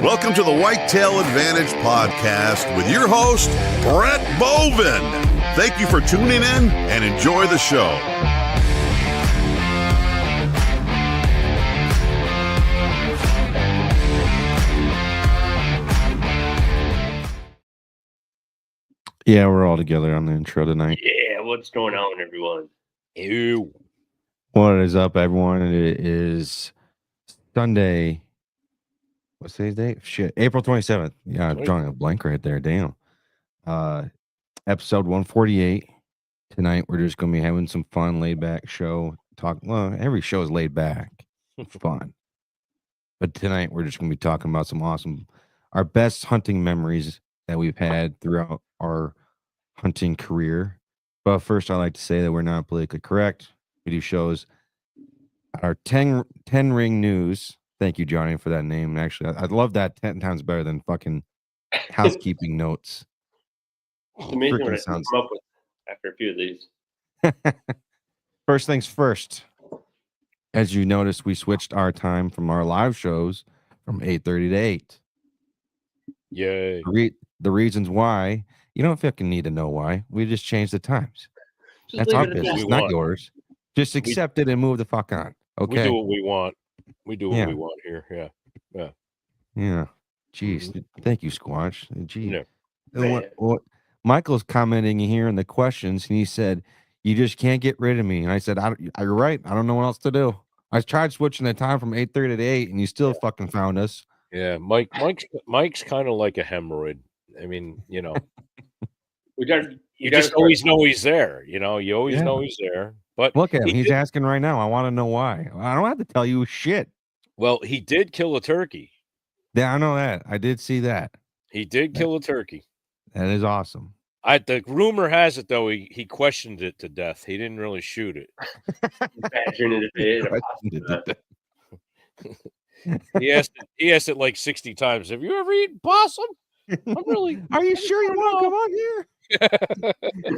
Welcome to the Whitetail Advantage Podcast with your host, Brett Bovin. Thank you for tuning in and enjoy the show. Yeah, we're all together on the intro tonight. Yeah, what's going on, everyone? Ew. What is up, everyone? It is Sunday. What's today's date? Shit, April 27th. Yeah, I'm drawing a blank right there. Damn. Episode 148. Tonight, we're just going to be having some fun, laid-back show. Well, every show is laid back. Fun. But tonight, we're just going to be talking about our best hunting memories that we've had throughout our hunting career. But first, I'd like to say that we're not politically correct. We do shows. Our 10 ring news. Thank you, Johnny, for that name. Actually, I love that 10 times better than fucking housekeeping notes. It's amazing what I come up with after a few of these. First things first. As you noticed, we switched our time from our live shows from 8:30 to 8. Yay. The reasons why, you don't fucking need to know why. We just changed the times. That's our business, not yours. Just accept it and move the fuck on. Okay. We do what we want. We do what we want here. Yeah. Jeez. Thank you, Squatch. Jeez. Yeah. What Michael's commenting here in the questions, and he said, "You just can't get rid of me." And I said, "You're right. I don't know what else to do." I tried switching the time from 8:30 to 8, and you still fucking found us. Yeah, Mike's kind of like a hemorrhoid. I mean, you just always know he's there. You always know he's there. But look at him. He's asking right now. I want to know why. I don't have to tell you shit. Well, he did kill a turkey. Yeah, I know that. I did see that. He did kill a turkey. That is awesome. The rumor has it, though, he questioned it to death. He didn't really shoot it. He asked it like 60 times. Have you ever eaten possum? Are you sure you want to come on here?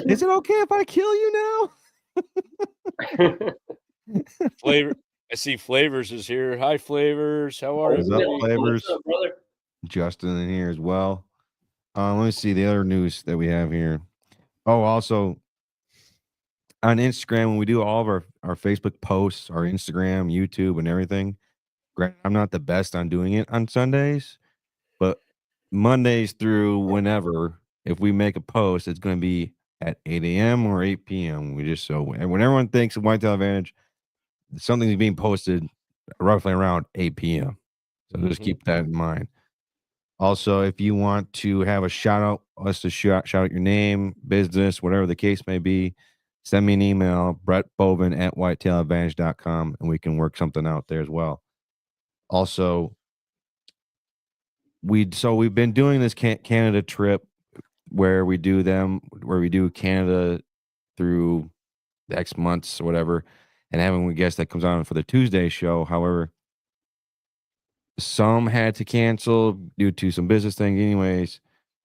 Is it okay if I kill you now? Flavor. I see Flavors is here. Hi, Flavors. How are you? What's up, Flavors? What's up, brother? Justin in here as well. Let me see the other news that we have here. Oh, also on Instagram, when we do all of our Facebook posts, our Instagram, YouTube, and everything, I'm not the best on doing it on Sundays, but Mondays through whenever, if we make a post, it's going to be at 8 a.m. or 8 p.m. When everyone thinks of Whitetail Advantage, something's being posted roughly around 8 p.m. So just keep that in mind. Also, if you want to have a shout out, us to shout out your name, business, whatever the case may be, send me an email, brettbovin@whitetailadvantage.com, and we can work something out there as well. Also, we've been doing this Canada trip where we do Canada through X months or whatever, and having a guest that comes on for the Tuesday show. However, some had to cancel due to some business things. Anyways,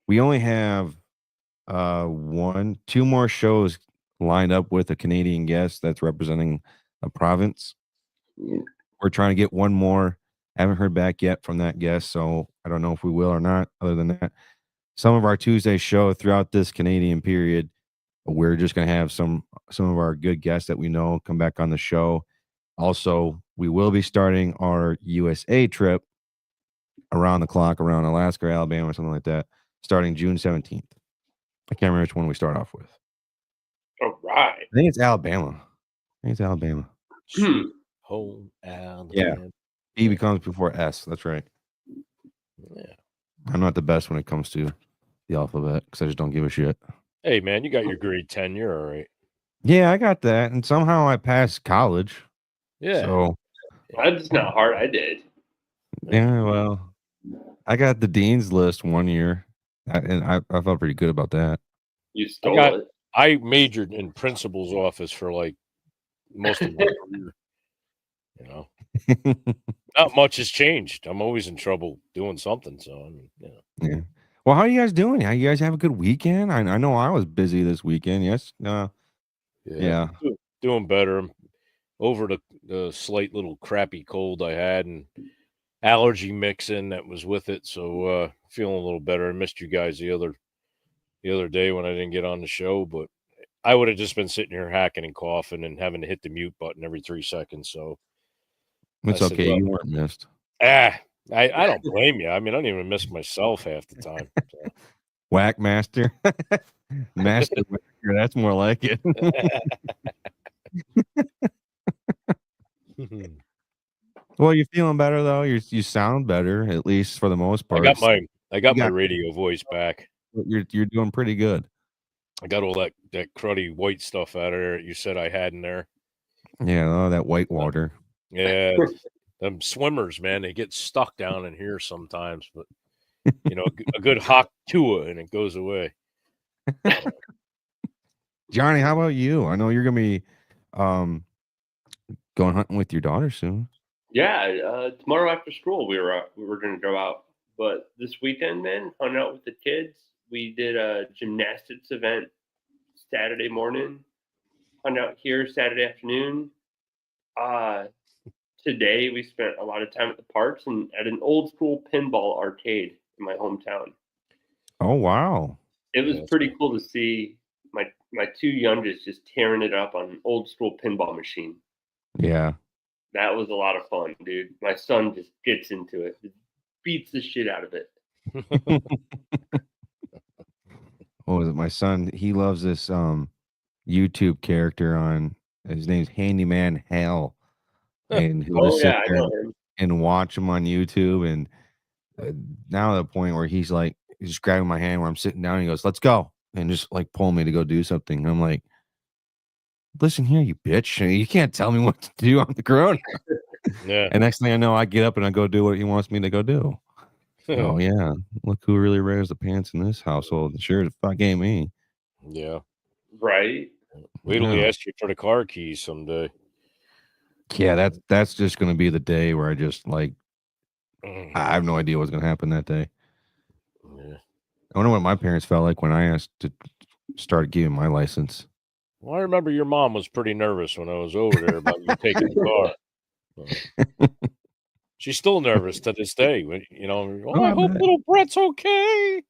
we only have 2 more shows lined up with a Canadian guest that's representing a province. We're trying to get one more. Haven't heard back yet from that guest, so I don't know if we will or not. Other than that, some of our Tuesday show throughout this Canadian period, we're just going to have some of our good guests that we know come back on the show. Also, we will be starting our USA trip around the clock, around Alaska or Alabama or something like that, starting June 17th. I can't remember which one we start off with. All right. I think it's Alabama. Home Alabama. Yeah. E becomes before S. That's right. Yeah. I'm not the best when it comes to the alphabet because I just don't give a shit. Hey, man, you got your grade 10. You're all right. Yeah, I got that. And somehow I passed college. Yeah. So That's not hard. I did. yeah, well, I got the dean's list one year, and I felt pretty good about that. You stole it. I majored in principal's office for like most of my career. Not much has changed. I'm always in trouble doing something. So, Yeah. Well, how are you guys doing? How you guys have a good weekend? I know I was busy this weekend. Yes. Yeah. Doing better. Over the slight little crappy cold I had, and allergy mix in that was with it. So feeling a little better. I missed you guys the other day when I didn't get on the show, but I would have just been sitting here hacking and coughing and having to hit the mute button every 3 seconds. So It's okay. You weren't missed. I don't blame you. I mean, I don't even miss myself half the time. So. Whack master. Master whacker, that's more like it. Well, you're feeling better though. You sound better, at least for the most part. I got my radio voice back. You're doing pretty good. I got all that cruddy white stuff out of there you said I had in there. Yeah, that white water. Yeah, them swimmers, man, they get stuck down in here sometimes, but you know, a good hot tua and it goes away. Johnny, how about you? I know you're gonna be going hunting with your daughter soon. Yeah, tomorrow after school we were going to go out, but this weekend, man, hung out with the kids. We did a gymnastics event Saturday morning. Hung out here Saturday afternoon. Today we spent a lot of time at the parks and at an old school pinball arcade in my hometown. Oh wow! It was pretty cool to see my two youngest just tearing it up on an old school pinball machine. Yeah. That was a lot of fun, dude. My son just gets into it. Just beats the shit out of it. What was it? My son, he loves this YouTube character on, his name's Handyman Hal. And he'll just sit there and watch him on YouTube. And now at the point where he's just grabbing my hand where I'm sitting down and he goes, "Let's go." And just like pulling me to go do something. And I'm like, "Listen here, you bitch. You can't tell me what to do on the ground." Yeah. And next thing I know, I get up and I go do what he wants me to go do. Oh yeah, look who really wears the pants in this household. Sure, the fuck ain't me. Yeah. Right. Wait till he asks you for the car keys someday. Yeah, that's just gonna be the day where I just I have no idea what's gonna happen that day. Yeah. I wonder what my parents felt like when I asked to start giving my license. Well, I remember your mom was pretty nervous when I was over there about you taking the car. She's still nervous to this day. You know, I hope little Brett's okay.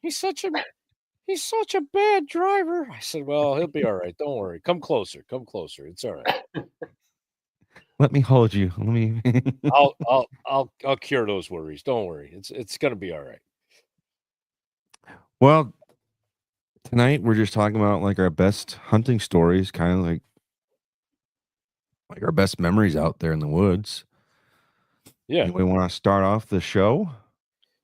He's such a bad driver. I said, well, he'll be all right. Don't worry. Come closer. It's all right. Let me hold you. Let me. I'll cure those worries. Don't worry. It's gonna be all right. Well, tonight we're just talking about like our best hunting stories, kind of like our best memories out there in the woods. Yeah. Anybody want to start off the show?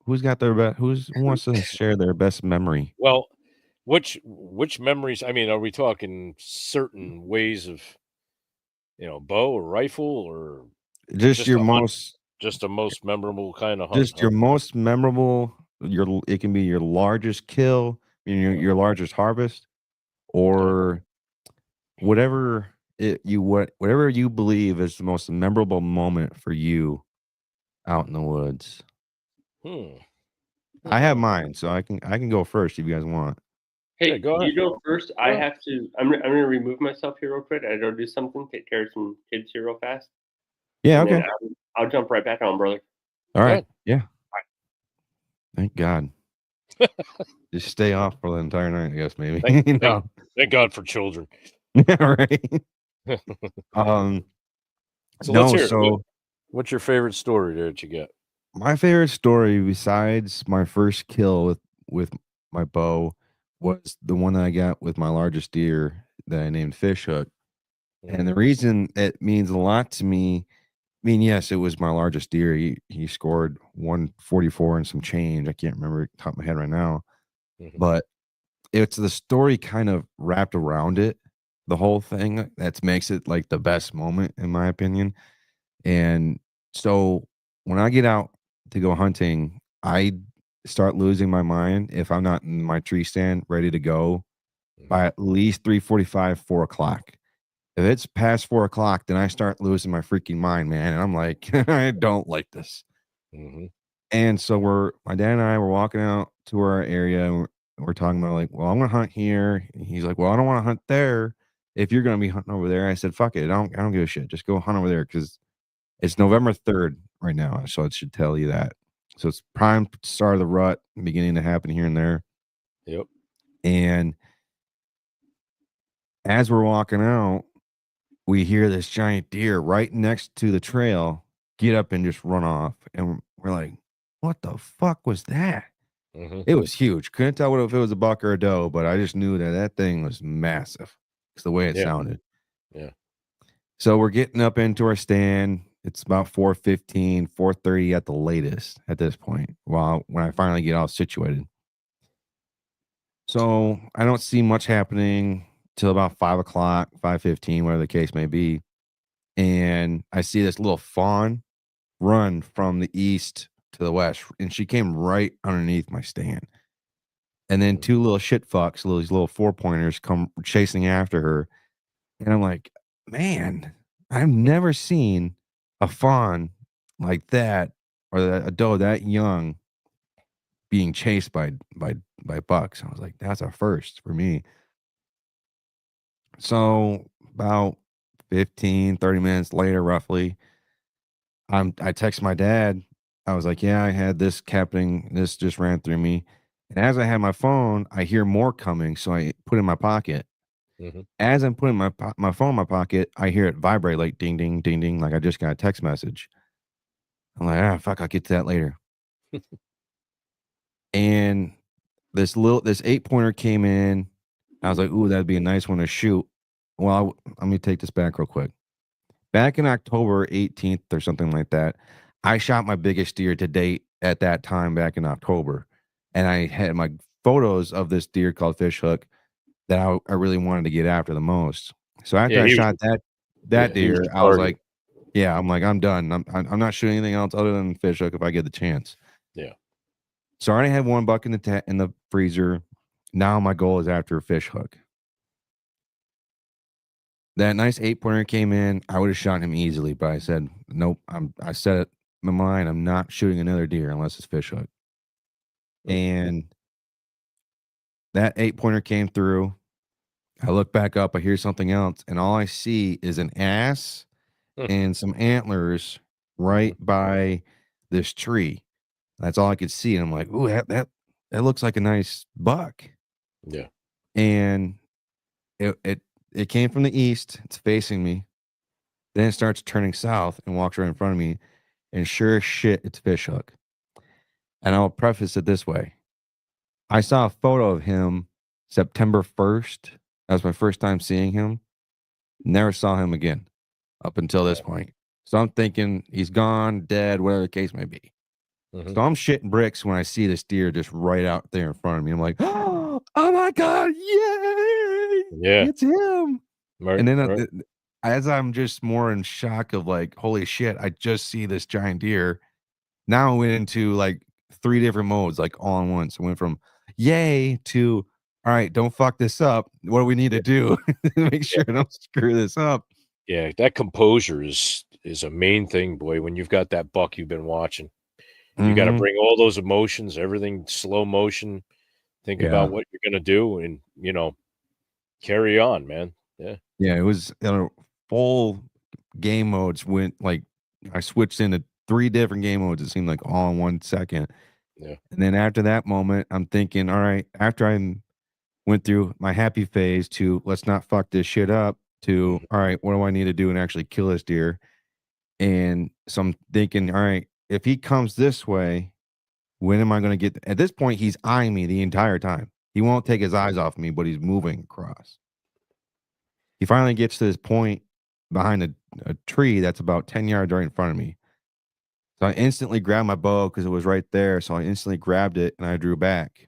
Who's got their best? Who wants to share their best memory? Well, which memories? I mean, are we talking certain ways of, bow or rifle, or just your most memorable kind of hunt? Just your most memorable. It can be your largest kill, your largest harvest, or whatever whatever you believe is the most memorable moment for you out in the woods. I have mine, so I can go first if you guys want. Hey, go ahead. You go first. I have to. I'm gonna remove myself here real quick. I gotta do something. Take care of some kids here real fast. Yeah. Okay. I'll jump right back on, brother. All right. Yeah. Thank God. Just stay off for the entire night, I guess. Maybe. Thank God for children. Yeah. Right. So let's hear it. What's your favorite story there that you get? My favorite story, besides my first kill with my bow, was the one that I got with my largest deer that I named Fish Hook. And the reason it means a lot to me, yes, it was my largest deer. He scored 144 and some change. I can't remember it top of my head right now. But it's the story kind of wrapped around it, the whole thing, that makes it like the best moment in my opinion. And so when I get out to go hunting, I start losing my mind if I'm not in my tree stand ready to go by at least 3:45, 4 o'clock. If it's past 4 o'clock, then I start losing my freaking mind, man. And I'm like, I don't like this. And so my dad and I were walking out to our area, and we're talking about like, well, I'm gonna hunt here. And he's like, well, I don't want to hunt there. If you're gonna be hunting over there, I said, fuck it. I don't give a shit. Just go hunt over there because it's November 3rd right now, so it should tell you that. So it's prime start of the rut beginning to happen here and there. Yep. And as we're walking out, we hear this giant deer right next to the trail get up and just run off. And we're like, what the fuck was that? Mm-hmm. It was huge. Couldn't tell if it was a buck or a doe, but I just knew that thing was massive. It's the way it sounded. Yeah. So we're getting up into our stand. It's about 4:15, 4:30 at the latest at this point. Well, when I finally get all situated. So I don't see much happening till about 5:00, 5:15, whatever the case may be. And I see this little fawn run from the east to the west, and she came right underneath my stand. And then two little shit fucks, these little 4-pointers, come chasing after her. And I'm like, man, I've never seen a fawn like that, or a doe that young being chased by bucks. I was like, that's a first for me. So about 15, 30 minutes later, roughly, I text my dad. I was like, yeah, I had this happening. This just ran through me. And as I had my phone, I hear more coming. So I put it in my pocket. Mm-hmm. As I'm putting my phone in my pocket, I hear it vibrate like ding, ding, ding, ding, like I just got a text message. I'm like, fuck, I'll get to that later. And this 8-pointer came in. I was like, ooh, that'd be a nice one to shoot. Well, let me take this back real quick. Back in October 18th or something like that, I shot my biggest deer to date at that time back in October. And I had my photos of this deer called Fishhook that I really wanted to get after the most. So after I shot that deer, I was like, yeah, I'm like, I'm done. I'm not shooting anything else other than Fishhook if I get the chance. Yeah. So I already had one buck in the freezer. Now my goal is after a Fishhook. That nice 8-pointer came in. I would have shot him easily, but I said, nope. I set it in my mind. I'm not shooting another deer unless it's Fishhook. And that 8-pointer came through. I look back up. I hear something else, and all I see is an ass and some antlers right by this tree. That's all I could see. And I'm like, ooh, that looks like a nice buck. Yeah. And it came from the east. It's facing me. Then it starts turning south and walks right in front of me. And sure as shit, it's Fishhook. And I'll preface it this way. I saw a photo of him September 1st. That was my first time seeing him. Never saw him again up until this point. So I'm thinking he's gone, dead, whatever the case may be. Mm-hmm. So I'm shitting bricks when I see this deer just right out there in front of me. I'm like, oh my God, yay! Yeah. It's him. Right, and then as I'm just more in shock of like, holy shit, I just see this giant deer. Now I went into like 3 different modes, like all in once. I went from yay to, all right, don't fuck this up. What do we need to do to make sure I don't screw this up? Yeah, that composure is a main thing, boy. When you've got that buck you've been watching, you got to bring all those emotions, everything slow motion, think about what you're gonna do, and carry on, man. Yeah, it was full game modes. Went like I switched into 3 different game modes. It seemed like all in 1 second. Yeah. And then after that moment, I'm thinking, all right, after I went through my happy phase to let's not fuck this shit up to, all right, what do I need to do and actually kill this deer? And so I'm thinking, all right, if he comes this way, when am I going to get? At this point, he's eyeing me the entire time. He won't take his eyes off me, but he's moving across. He finally gets to this point behind a tree that's about 10 yards right in front of me. So I instantly grabbed my bow because it was right there. So I instantly grabbed it and I drew back,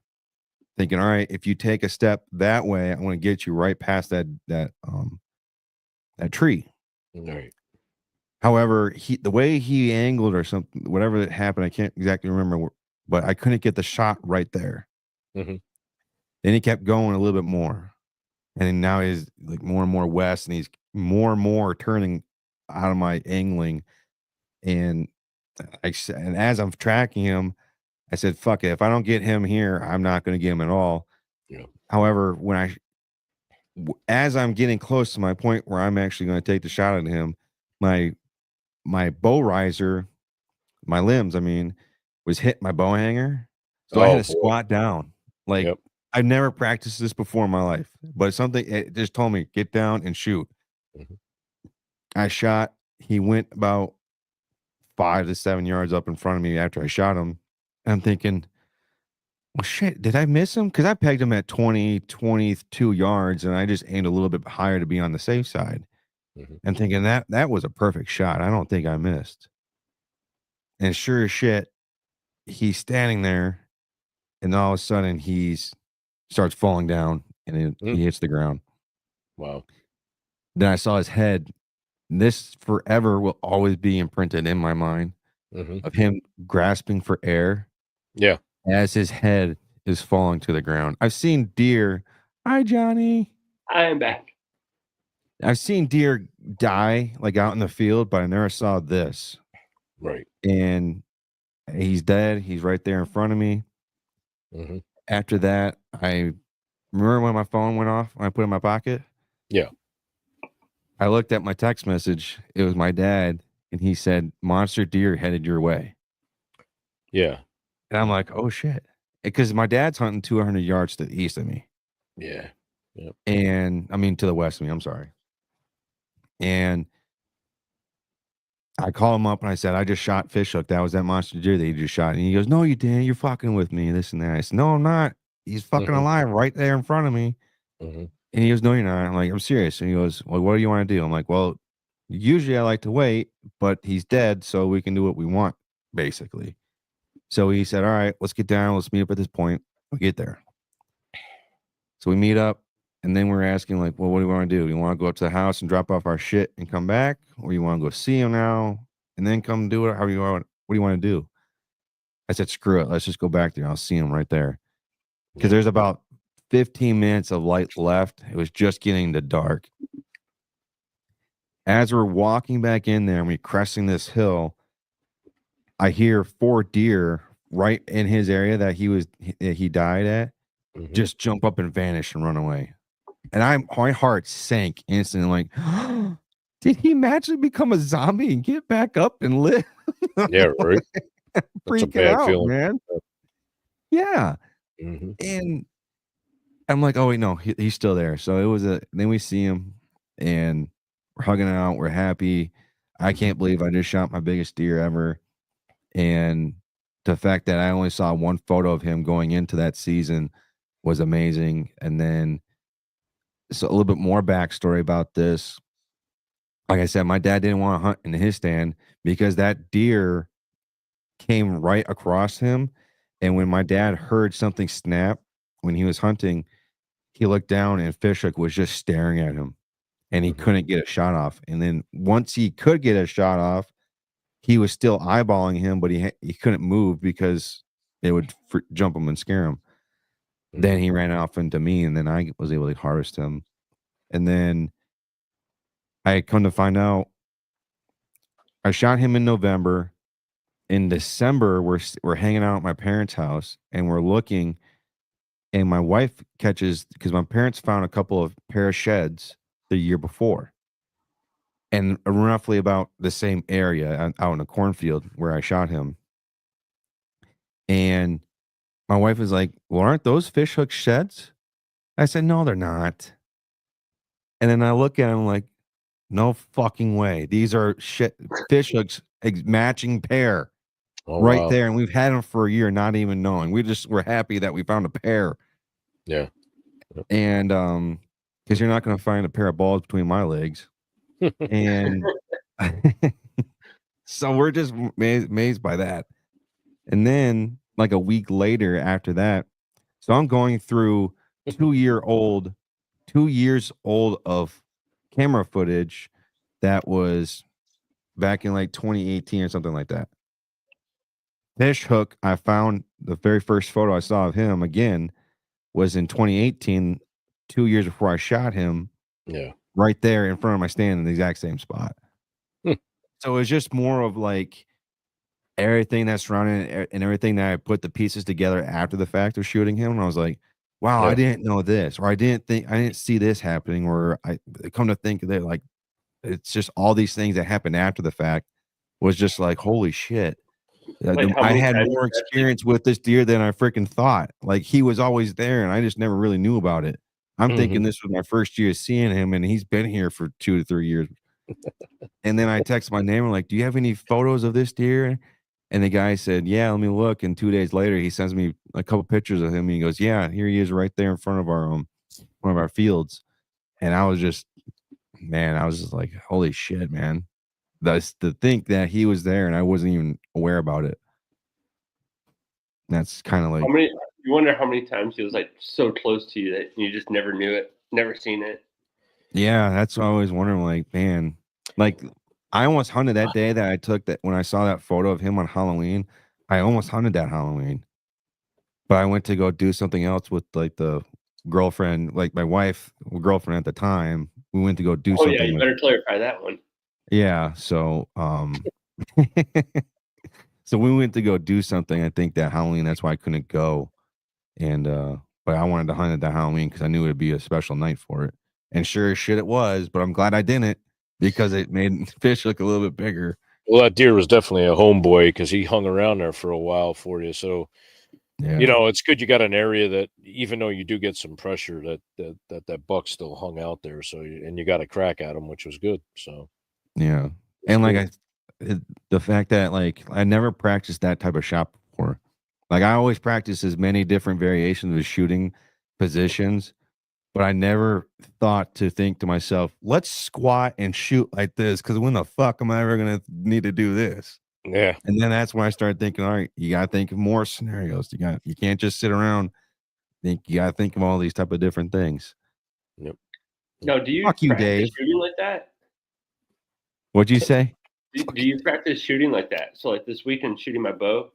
thinking, all right, if you take a step that way, I want to get you right past that tree. Right. However, the way he angled or something, whatever that happened, I can't exactly remember, but I couldn't get the shot right there. Mm-hmm. Then he kept going a little bit more. And now he's like more and more west, and he's more and more turning out of my angling. And as I'm tracking him, I said, fuck it. If I don't get him here, I'm not going to get him at all. Yeah. However, as I'm getting close to my point where I'm actually going to take the shot at him, my bow riser my limbs, I mean, was hit my bow hanger. So I had to squat down. Like, I've never practiced this before in my life, but it's something it just told me, get down and shoot. Mhm. I shot. He went about 5 to 7 yards up in front of me after I shot him. I'm thinking, well, shit, did I miss him? Because I pegged him at 20, 22 yards, and I just aimed a little bit higher to be on the safe side. Mhm. And thinking that was a perfect shot. I don't think I missed. And sure as shit, he's standing there, and all of a sudden starts falling down, and he hits the ground. Wow. Then I saw his head. This forever will always be imprinted in my mind of him grasping for air. Yeah. As his head is falling to the ground. I've seen deer. Hi, Johnny. I am back. I've seen deer die like out in the field, but I never saw this. Right. And he's dead. He's right there in front of me. Mm-hmm. After that, I remember when my phone went off when I put it in my pocket. Yeah. I looked at my text message. It was my dad, and he said, "Monster deer headed your way." Yeah. And I'm like, oh shit. Because my dad's hunting 200 yards to the east of me. Yeah. Yep. And I mean, to the west of me, I'm sorry. And I called him up and I said, I just shot fish hook. That was that monster deer that you just shot. And he goes, no, you didn't. You're fucking with me. This and that. I said, no, I'm not. He's fucking alive right there in front of me. And he goes, no, you're not. I'm like, I'm serious. And he goes, well, what do you want to do? I'm like, well, usually I like to wait, but he's dead. So we can do what we want, basically. So he said, all right, let's get down. Let's meet up at this point. We get there. So we meet up. And then we're asking, like, well, what do we want to do? You want to go up to the house and drop off our shit and come back? Or you want to go see him now and then come do it? How do you want? What do you want to do? I said, screw it. Let's just go back there. I'll see him right there. Because there's about 15 minutes of light left. It was just getting to dark. As we're walking back in there and we're cresting this hill, I hear 4 deer right in his area that he died at just jump up and vanish and run away. And my heart sank instantly, like, did he magically become a zombie and get back up and live? Yeah, right. Freaking out, feeling, man. Yeah. And I'm like, oh wait, no, he's still there. So it was then we see him and we're hugging it out. We're happy. I can't believe I just shot my biggest deer ever. And the fact that I only saw one photo of him going into that season was amazing. And then so a little bit more backstory about this. Like I said, my dad didn't want to hunt in his stand because that deer came right across him. And when my dad heard something snap when he was hunting, he looked down and fish hook was just staring at him and he couldn't get a shot off. And then once he could get a shot off, he was still eyeballing him, but he couldn't move because it would jump him and scare him. Then he ran off into me, and then I was able to harvest him. And then I had come to find out I shot him in November. In December, we're hanging out at my parents' house, and we're looking, and my wife catches, because my parents found a couple of pair of sheds the year before, and roughly about the same area out in a cornfield where I shot him. And my wife was like, well, aren't those fish hook sheds? I said, no, they're not. And then I look at him like, no fucking way. These are fish hooks, matching pair there. And we've had them for a year, not even knowing. We're happy that we found a pair. Yeah. And because you're not going to find a pair of balls between my legs. And so we're just amazed by that. And then like a week later after that, so I'm going through 2 years old of camera footage that was back in like 2018 or something like that. Fish hook, I found the very first photo I saw of him again was in 2018, 2 years before I shot him. Yeah. Right there in front of my stand in the exact same spot. So it's just more of like everything that's surrounding it and everything that I put the pieces together after the fact of shooting him. And I was like, wow, I didn't know this, or I didn't see this happening, or I come to think of it, like, it's just all these things that happened after the fact was just like, holy shit. Like, how I many had times more did that experience with this deer than I freaking thought. Like he was always there, and I just never really knew about it. I'm thinking Mhm. this was my first year seeing him, and he's been here for 2 to 3 years. And then I text my neighbor like, "Do you have any photos of this deer?" And the guy said, "Yeah, let me look." And 2 days later, he sends me a couple pictures of him. And he goes, "Yeah, here he is, right there in front of our one of our fields." And I was just, man, I was just like, "Holy shit, man!" That's to think that he was there and I wasn't even aware about it. That's kind of how like, many? You wonder how many times he was like so close to you that you just never knew it, never seen it. yeah, that's what I always wondering. Like, man, like I almost hunted that day that I took that when I saw that photo of him on Halloween. I almost hunted that Halloween. But I went to go do something else with, like, the girlfriend, like, my wife girlfriend at the time. We went to go do Oh yeah, something you with better clarify that one. yeah, so, so we went to go do something, I think, that Halloween, that's why I couldn't go, and, but I wanted to hunt it that Halloween because I knew it'd be a special night for it, and sure as shit it was, but I'm glad I didn't because it made fish look a little bit bigger. Well, that deer was definitely a homeboy because he hung around there for a while for you. So, Yeah, it's good you got an area that even though you do get some pressure that buck still hung out there. So, and you got a crack at him, which was good. So, yeah, it's and, like, cool. the fact that, like, I never practiced that type of shot before. Like, I always practice as many different variations of shooting positions, but I never thought to think to myself, "Let's squat and shoot like this, because when the fuck am I ever gonna need to do this?" Yeah. And then that's when I started thinking, "Alright, you gotta think of more scenarios. You can't just sit around, you gotta think of all these type of different things." Yep. Now, do you Fuck you, practice Dave. shooting like that? What'd you say? Do you practice shooting like that? So, like this weekend, shooting my bow,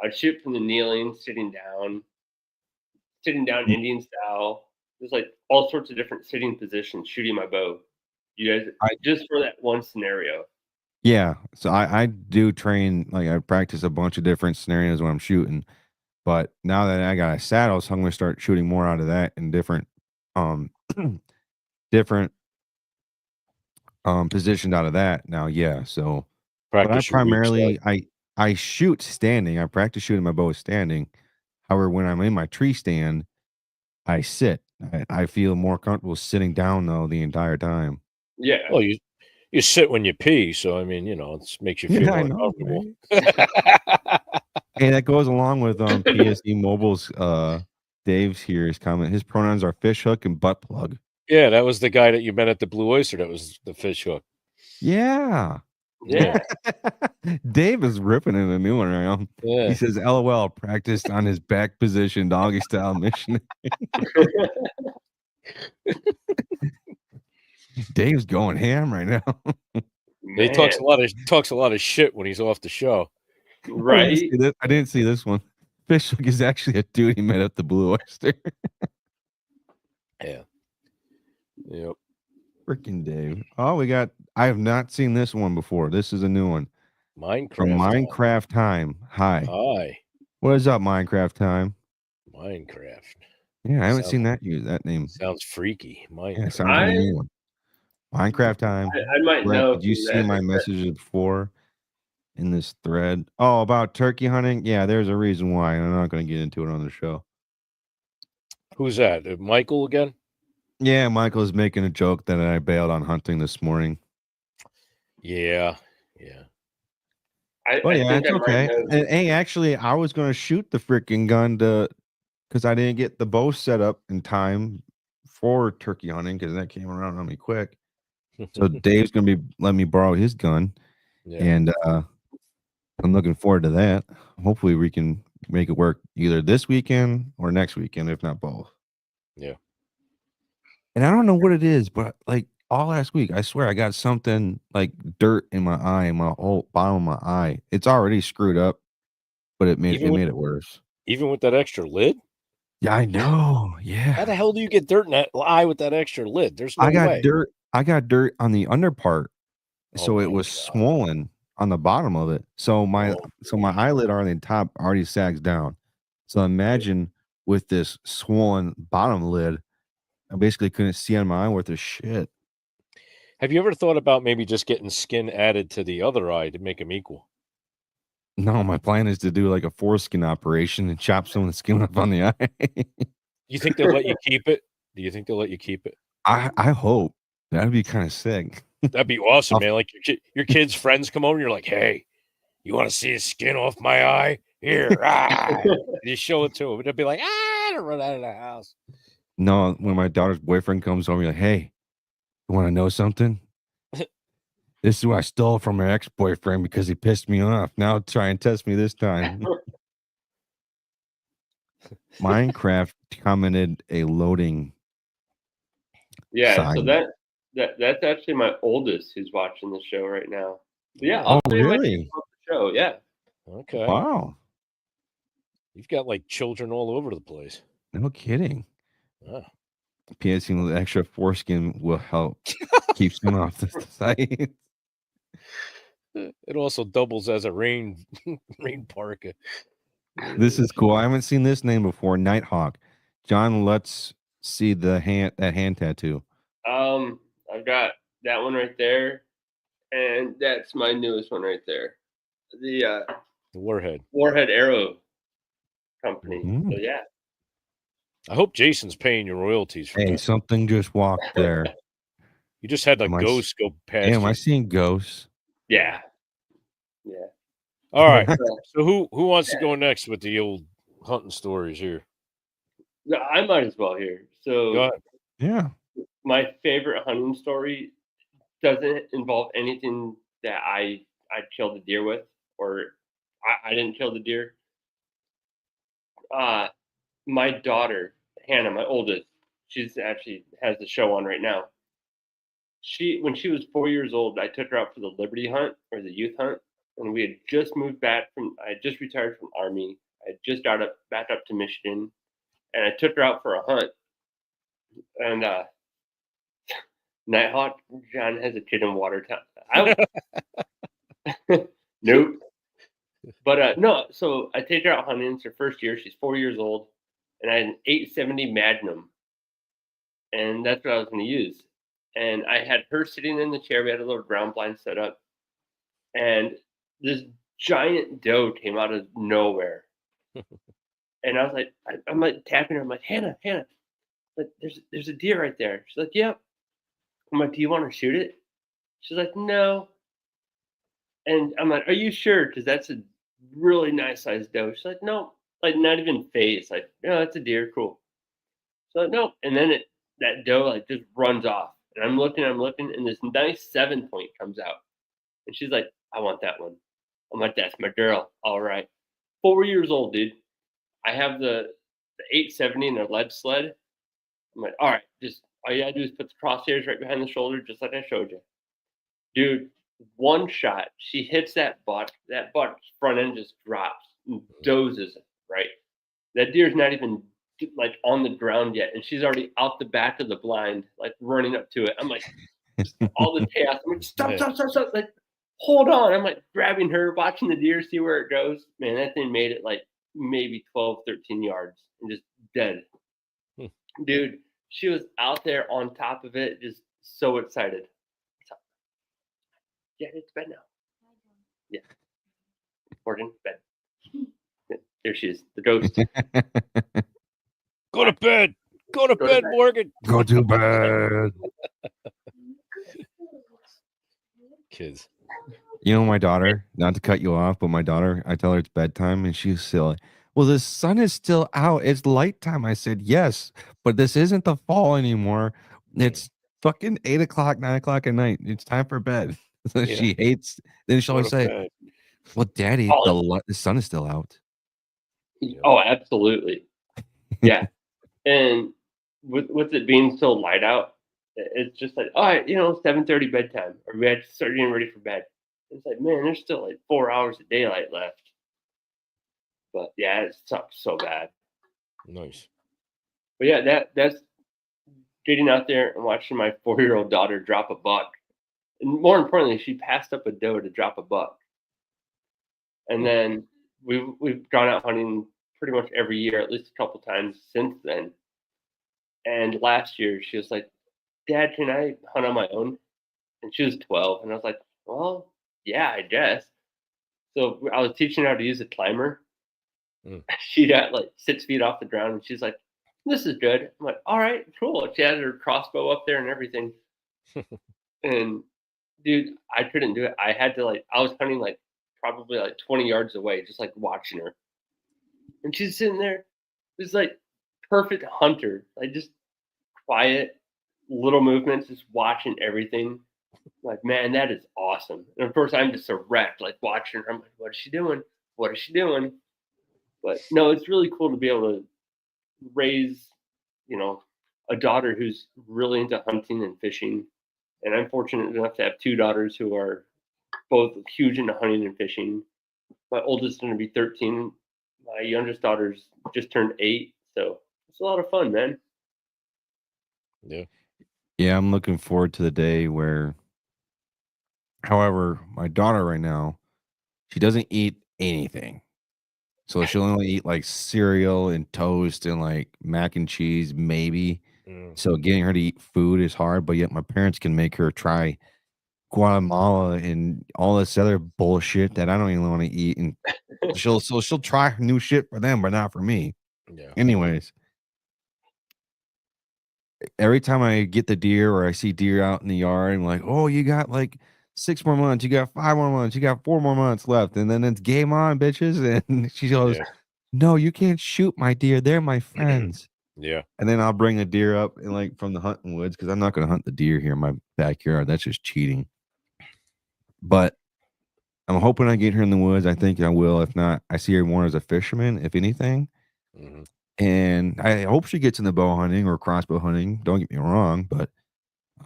I'd shoot from the kneeling, sitting down Mm, Indian style. There's like all sorts of different sitting positions shooting my bow. You guys, I just for that one scenario. yeah, so I do train, like, I practice a bunch of different scenarios when I'm shooting, but now that I got a saddle, so I'm gonna start shooting more out of that and different, um, different positioned out of that now, yeah, so but I Practice your weak side. primarily I shoot standing, I practice shooting my bow standing. However, when I'm in my tree stand, I sit. I feel more comfortable sitting down, though, the entire time. Yeah. Well, you sit when you pee. So, I mean, it makes you feel Yeah, I more know, comfortable. right? And that goes along with, PSE Mobile's, Dave's here, his comment. His pronouns are fish hook and butt plug. Yeah, that was the guy that you met at the Blue Oyster. That was the fish hook. Yeah. Yeah. Yeah. Dave is ripping in a new one right now. He Yeah. says, "LOL, practiced on his back position, doggy style mission." Dave's going ham right now. He Man, talks a lot of shit when he's off the show. Oh, you right? see this? I didn't see this one. Fishhook is actually a dude he met at the Blue Oyster. Yeah. Yep. Freaking Dave. Oh, I have not seen this one before. This is a new one from Minecraft time. Minecraft Time. Hi. Hi. What is up, Minecraft Time? Minecraft. Yeah, I haven't Sounds seen that name. sounds freaky. Yeah, Minecraft. sounds like a I new one. Minecraft Time. I might Brett, know did you who see that my is. messages before in this thread? Oh, about turkey hunting? Yeah, there's a reason why. I'm not going to get into it on the show. Who's that? Michael again? Yeah, Michael is making a joke that I bailed on hunting this morning. Yeah. Yeah. Well, I yeah, think it's I might okay. know. And, hey, actually, I was gonna shoot the freaking gun because I didn't get the bow set up in time for turkey hunting because that came around on me quick. So Dave's gonna be letting me borrow his gun, Yeah. and I'm looking forward to that. Hopefully, we can make it work either this weekend or next weekend, if not both. Yeah. And I don't know what it is, but like all last week, I swear I got something like dirt in my eye, in my whole bottom of my eye. It's already screwed up, but Even it with made it worse. that extra lid? Yeah, I know. How the Yeah. hell do you get dirt in that eye with that extra lid? There's no way. I got dirt on the under part, Oh so it my was god. swollen on the bottom of it. So Oh, my eyelid on the top already sags down. So yeah. imagine with this swollen bottom lid, I basically couldn't see on my eye worth of shit. Have you ever thought about maybe just getting skin added to the other eye to make them equal? No, my plan is to do like a foreskin operation and chop some of the skin off on the eye. You think they'll let you keep it? Do you think they'll let you keep it? I hope. That'd be kind of sick. That'd be awesome, I'll- man. Like your kids' friends come over, you're like, hey, you want to see the skin off my eye? Here, you show it to them. They'll be like, I don't run out of the house. No, when my daughter's boyfriend comes home, you're like, hey, you want to know something? This is what I stole from my ex-boyfriend because he pissed me off. Now try and test me this time. Minecraft commented a loading. Yeah, so sign. that's actually my oldest who's watching the show right now. Yeah, Oh, I'll tell you my really? kids about the show. Yeah. Okay. Wow. You've got like children all over the place. No kidding. Oh. Piercing with extra foreskin will help keep skin off the site. It also doubles as a rain parka. This is cool. I haven't seen this name before. Nighthawk. John, let's see that hand tattoo. I've got that one right there, and that's my newest one right there. The Warhead. Warhead Arrow Company. Mm. So yeah. I hope Jason's paying your royalties for Hey, that. something just walked there. You just had a Am I ghost go past Hey, am you. I seeing ghosts? Yeah. Yeah. All right. So who wants to go next with the old hunting stories here? No, I might as well here. Go So ahead. Yeah. my favorite hunting story doesn't involve anything that I killed a deer with, or I didn't kill the deer. My daughter, Hannah, my oldest, she's actually has the show on right now. When she was 4 years old, I took her out for the Liberty Hunt or the youth hunt, and we had just moved back I had just retired from Army. I had just got back up to Michigan, and I took her out for a hunt. And Nighthawk, John has a kid in Watertown. Nope. But no, so I take her out hunting. It's her first year. She's 4 years old, and I had an 870 Magnum, and that's what I was going to use. And I had her sitting in the chair. We had a little ground blind set up, and this giant doe came out of nowhere. And I was like, I'm like tapping her. I'm like, Hannah, like there's a deer right there. She's like, yep. I'm like, do you want to shoot it? She's like, no. And I'm like, are you sure? Because that's a really nice sized doe. She's like, no, like not even phased. Like, no, that's a deer. Cool. So no. And then that doe like just runs off. And I'm looking, and this nice 7-point comes out. And she's like, I want that one. I'm like, that's my girl. All right. 4 years old, dude. I have the 870 and a lead sled. I'm like, all right, just all you gotta do is put the crosshairs right behind the shoulder, just like I showed you. Dude, one shot, she hits that butt front end just drops and dozes, right? That deer's not even like on the ground yet, and she's already out the back of the blind, like running up to it. I'm like, all the chaos. I'm like, stop. Like, hold on. I'm like grabbing her, watching the deer, see where it goes. Man, that thing made it like maybe 12, 13 yards and just dead. Dude, she was out there on top of it, just so excited. Yeah, it's bed now. Yeah. Morgan, bed. Yeah, there she is, the ghost. Go to bed. Go to bed, Morgan. Go to bed. Kids. You know, my daughter, not to cut you off, but my daughter, I tell her it's bedtime and she's silly. Well, the sun is still out. It's light time. I said, yes, but this isn't the fall anymore. It's fucking 8 o'clock, 9 o'clock at night. It's time for bed. So Yeah. she hates. Then she'll always say, bed. well, Daddy, Oh. the sun is still out. Oh, absolutely. Yeah. And with it being so light out, it's just like, all right, 7:30 bedtime, or we had to start getting ready for bed. It's like, man, there's still like 4 hours of daylight left. But yeah, it sucks so bad. Nice. But yeah, that's getting out there and watching my 4-year-old daughter drop a buck. And more importantly, she passed up a doe to drop a buck. And then we've gone out hunting pretty much every year, at least a couple times since then. And last year, she was like, Dad, can I hunt on my own? And she was 12. And I was like, well, yeah, I guess. So I was teaching her how to use a climber. Mm. She got like 6 feet off the ground, and she's like, "This is good." I'm like, "All right, cool." She had her crossbow up there and everything. And dude, I couldn't do it. I had to I was hunting like probably like 20 yards away, just like watching her. And she's sitting there, this like perfect hunter, like just quiet, little movements, just watching everything. Like, man, that is awesome. And of course, I'm just a wreck, like watching her. I'm like, what is she doing? What is she doing? But no, it's really cool to be able to raise, a daughter who's really into hunting and fishing. And I'm fortunate enough to have 2 daughters who are both huge into hunting and fishing. My oldest is going to be 13. My youngest daughter's just turned 8. So it's a lot of fun, man. Yeah. Yeah, I'm looking forward to the day where, however, my daughter right now, she doesn't eat anything. So she'll only eat like cereal and toast and like mac and cheese, maybe. Mm. So getting her to eat food is hard, but yet my parents can make her try Guatemala and all this other bullshit that I don't even want to eat. And she'll try new shit for them, but not for me. Yeah. Anyways, every time I get the deer or I see deer out in the yard, I'm like, oh, you got like 6 more months, you got 5 more months, you got 4 more months left, and then it's game on, bitches. And she goes, Yeah. no, you can't shoot my deer, they're my friends. Yeah. And then I'll bring a deer up and like from the hunting woods, because I'm not going to hunt the deer here in my backyard. That's just cheating. But I'm hoping I get her in the woods. I think I will. If not, I see her more as a fisherman, if anything. Mm-hmm. And I hope she gets into bow hunting or crossbow hunting. Don't get me wrong, but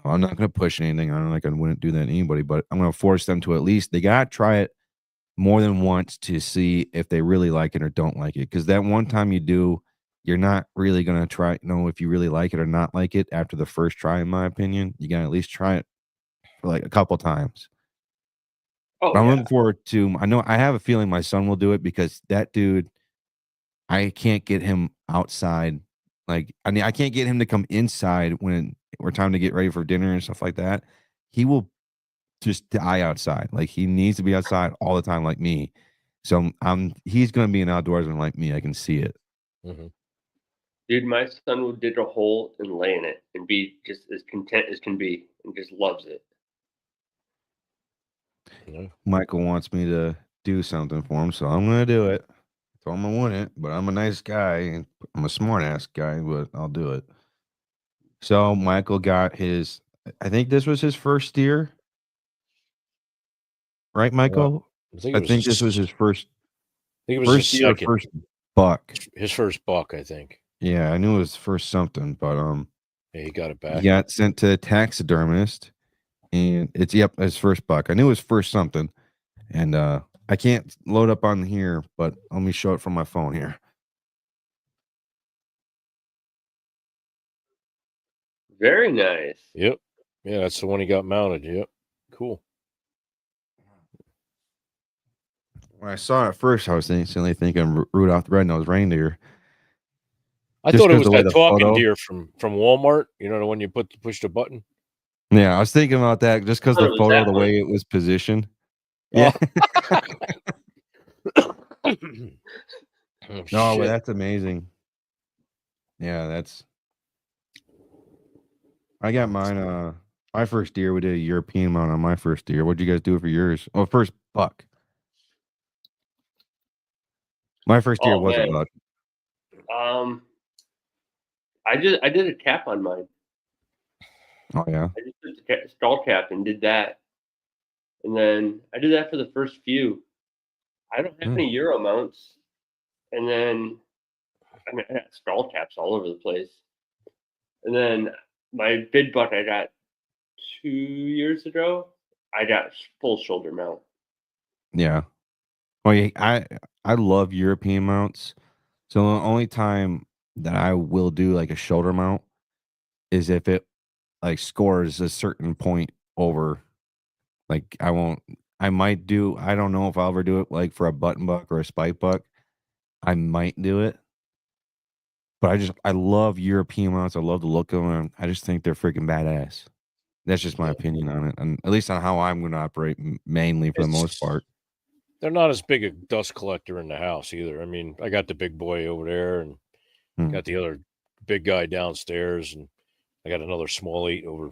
I'm not going to push anything. I don't like I wouldn't do that to anybody, but I'm going to force them to at least, they got to try it more than once to see if they really like it or don't like it. Because that one time you do, you're not really going to know if you really like it or not like it after the first try, in my opinion. You got to at least try it for like a couple times. Oh, But I'm yeah. looking forward to, I have a feeling my son will do it because that dude, I can't get him outside. Like, I mean, I can't get him to come inside when we're time to get ready for dinner and stuff like that. He will just die outside. Like, he needs to be outside all the time, like me. So he's going to be an outdoorsman like me. I can see it. Mm-hmm. Dude, my son will dig a hole and lay in it and be just as content as can be and just loves it. Yeah. Michael wants me to do something for him, so I'm going to do it. I told him I wouldn't, but I'm a nice guy and I'm a smart ass guy, but I'll do it. So Michael got his, I think this was his first deer. Right, Michael? I think this was his first. I think it was First his deer, second. first buck. His first buck, I think. Yeah, I knew it was first something, but Yeah, he got it back. he got sent to a taxidermist, and it's his first buck. I knew it was first something, and I can't load up on here, but let me show it from my phone here. Very nice. Yep. Yeah, that's the one he got mounted. Yep. Cool. When I saw it first, I was instantly thinking Rudolph the Red-Nosed Reindeer. I Just thought it 'cause was the way that the talking photo- deer from Walmart. You know, the one you push the button. Yeah, I was thinking about that just because I thought the it was photo, that the one. way it was positioned. Oh. Yeah. Oh, No, but shit. that's amazing. Yeah, I got mine. My first deer, we did a European mount on my first deer. What'd you guys do for yours? Oh, first buck. My first deer Oh, was a man. buck. I did a cap on mine. Oh yeah. I just put the skull cap and did that. And then I did that for the first few. I don't have any Euro mounts. And then, I mean, I got skull caps all over the place. And then my big buck I got 2 years ago, I got full shoulder mount. Yeah. Well, yeah, I love European mounts. So the only time that I will do like a shoulder mount is if it like scores a certain point over. Like I don't know if I'll ever do it like for a button buck or a spike buck. I might do it. But I love European mounts. I love the look of them. I just think they're freaking badass. That's just my opinion on it, and at least on how I'm going to operate mainly for the most part. they're not as big a dust collector in the house either. I mean, I got the big boy over there and got the other big guy downstairs, and I got another small 8 over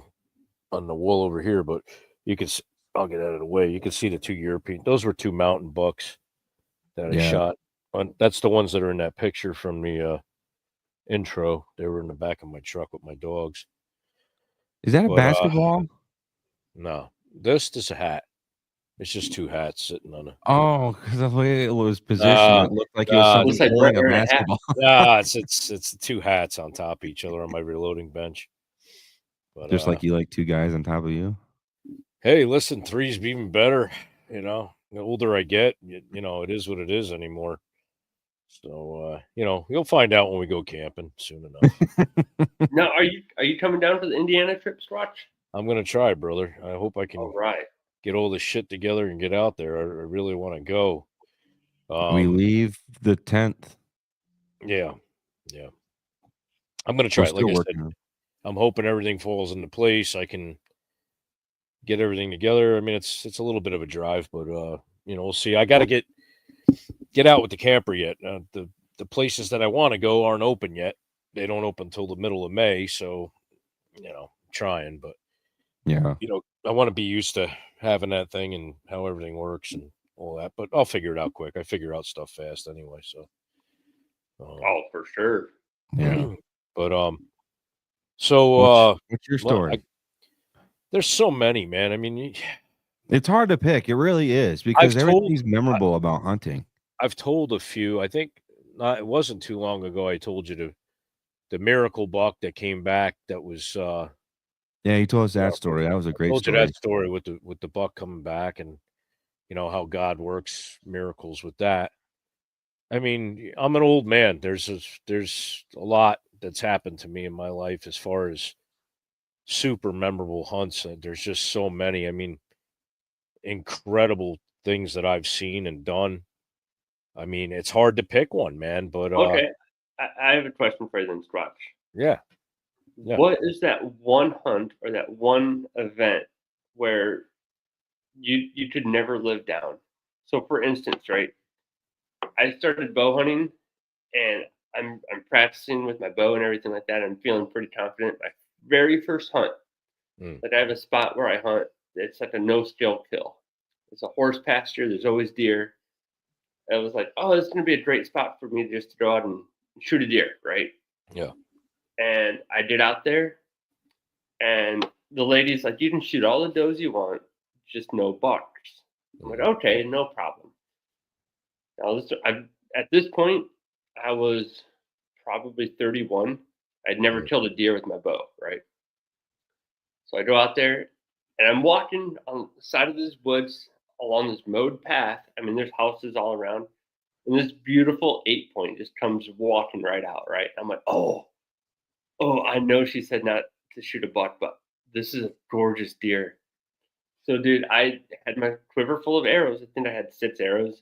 on the wall over here. But you can, I'll get out of the way. You can see the 2 European. Those were 2 mountain bucks that I shot. That's the ones that are in that picture from the intro. They were in the back of my truck with my dogs. Is that a basketball? No, this is a hat. It's just 2 hats sitting on it. Oh, because the way it was positioned, it looked like it was something holding a basketball. It's 2 hats on top of each other on my reloading bench. But, just like you like 2 guys on top of you. Hey, listen, 3's even better. You know, the older I get, you know, it is what it is anymore. So, you know, you'll find out when we go camping soon enough. Now, are you coming down for the Indiana trip, Squatch? I'm gonna try, brother. I hope I can. All right. Get all this shit together and get out there. I really want to go. We leave the 10th. Yeah. I'm gonna try it. Like I said, I'm hoping everything falls into place. I can get everything together. I mean, it's a little bit of a drive, but you know, we'll see. I got to get out with the camper yet. The places that I want to go aren't open yet. They don't open until the middle of May, so you know, I'm trying, but yeah, you know, I want to be used to having that thing and how everything works and all that, but I'll figure it out quick. I figure out stuff fast anyway. So, oh, for sure. Yeah. But, so, what's your story? There's so many, man. I mean, it's hard to pick. It really is because everything's memorable about hunting. I've told a few, I think it wasn't too long ago. I told you the miracle buck that came back. That was, yeah, you told us that story. That was a great story. I told you that story with the buck coming back and, you know, how God works miracles with that. I mean, I'm an old man. There's a lot that's happened to me in my life as far as super memorable hunts. There's just so many. I mean, incredible things that I've seen and done. I mean, it's hard to pick one, man. But okay, I have a question for you then, Squatch. Yeah. What is that one hunt or that one event where you could never live down? So, for instance, right, I started bow hunting, and I'm practicing with my bow and everything like that. I'm feeling pretty confident. My very first hunt, like I have a spot where I hunt. It's like a no-skill kill. It's a horse pasture. There's always deer. I was like, oh, this is going to be a great spot for me just to go out and shoot a deer, right? Yeah. And I did out there, and the lady's like, you can shoot all the does you want, just no bucks. I'm like, okay, no problem. Now, at this point, I was probably 31. I'd never killed a deer with my bow, right? So I go out there, and I'm walking on the side of this woods along this mowed path. I mean, there's houses all around, and this beautiful 8-point just comes walking right out, right? I'm like, oh, I know she said not to shoot a buck, but this is a gorgeous deer. So, dude, I had my quiver full of arrows. I think I had 6 arrows.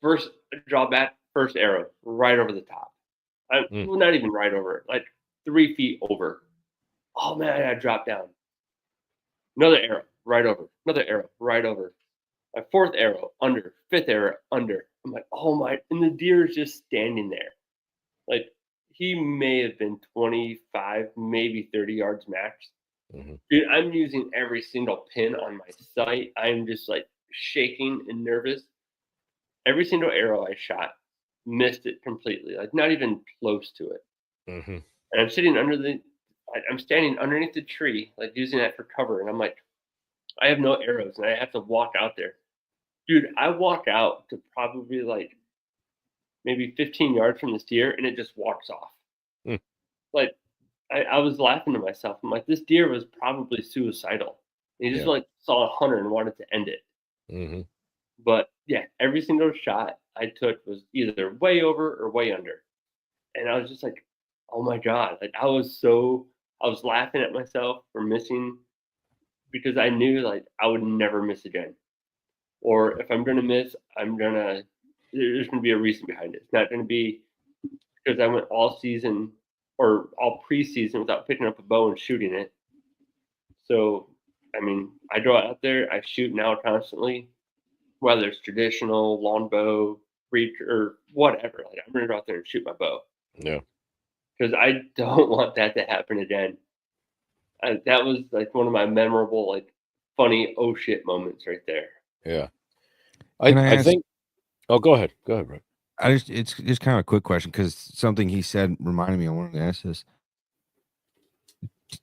First drawback, first arrow, right over the top. Well, not even right over it, like 3 feet over. Oh, man, I dropped down. Another arrow, right over. Another arrow, right over. My 4th arrow, under. 5th arrow, under. I'm like, oh, my. And the deer is just standing there. Like, he may have been 25, maybe 30 yards max. Dude, I'm using every single pin on my sight. I'm just like shaking and nervous. Every single arrow I shot missed it completely, like not even close to it. And I'm standing underneath the tree, like using that for cover. And I'm like, I have no arrows and I have to walk out there. Dude, I walk out to probably like maybe 15 yards from this deer, and it just walks off. Like, I was laughing to myself. I'm like, this deer was probably suicidal. He just like saw a hunter and wanted to end it. But yeah, every single shot I took was either way over or way under. And I was just like, oh my God. Like I was laughing at myself for missing, because I knew like I would never miss again. Or if I'm going to miss, there's going to be a reason behind it. It's not going to be because I went all season or all preseason without picking up a bow and shooting it. So, I mean, I go out there, I shoot now constantly. whether it's traditional, longbow, reach, or whatever. Like, I'm going to go out there and shoot my bow. Yeah. Because I don't want that to happen again. That was like one of my memorable, like, funny oh shit moments right there. Yeah. Can I I ask- think. Oh, go ahead. Go ahead, Brett. It's just kind of a quick question because something he said reminded me. I wanted to ask this.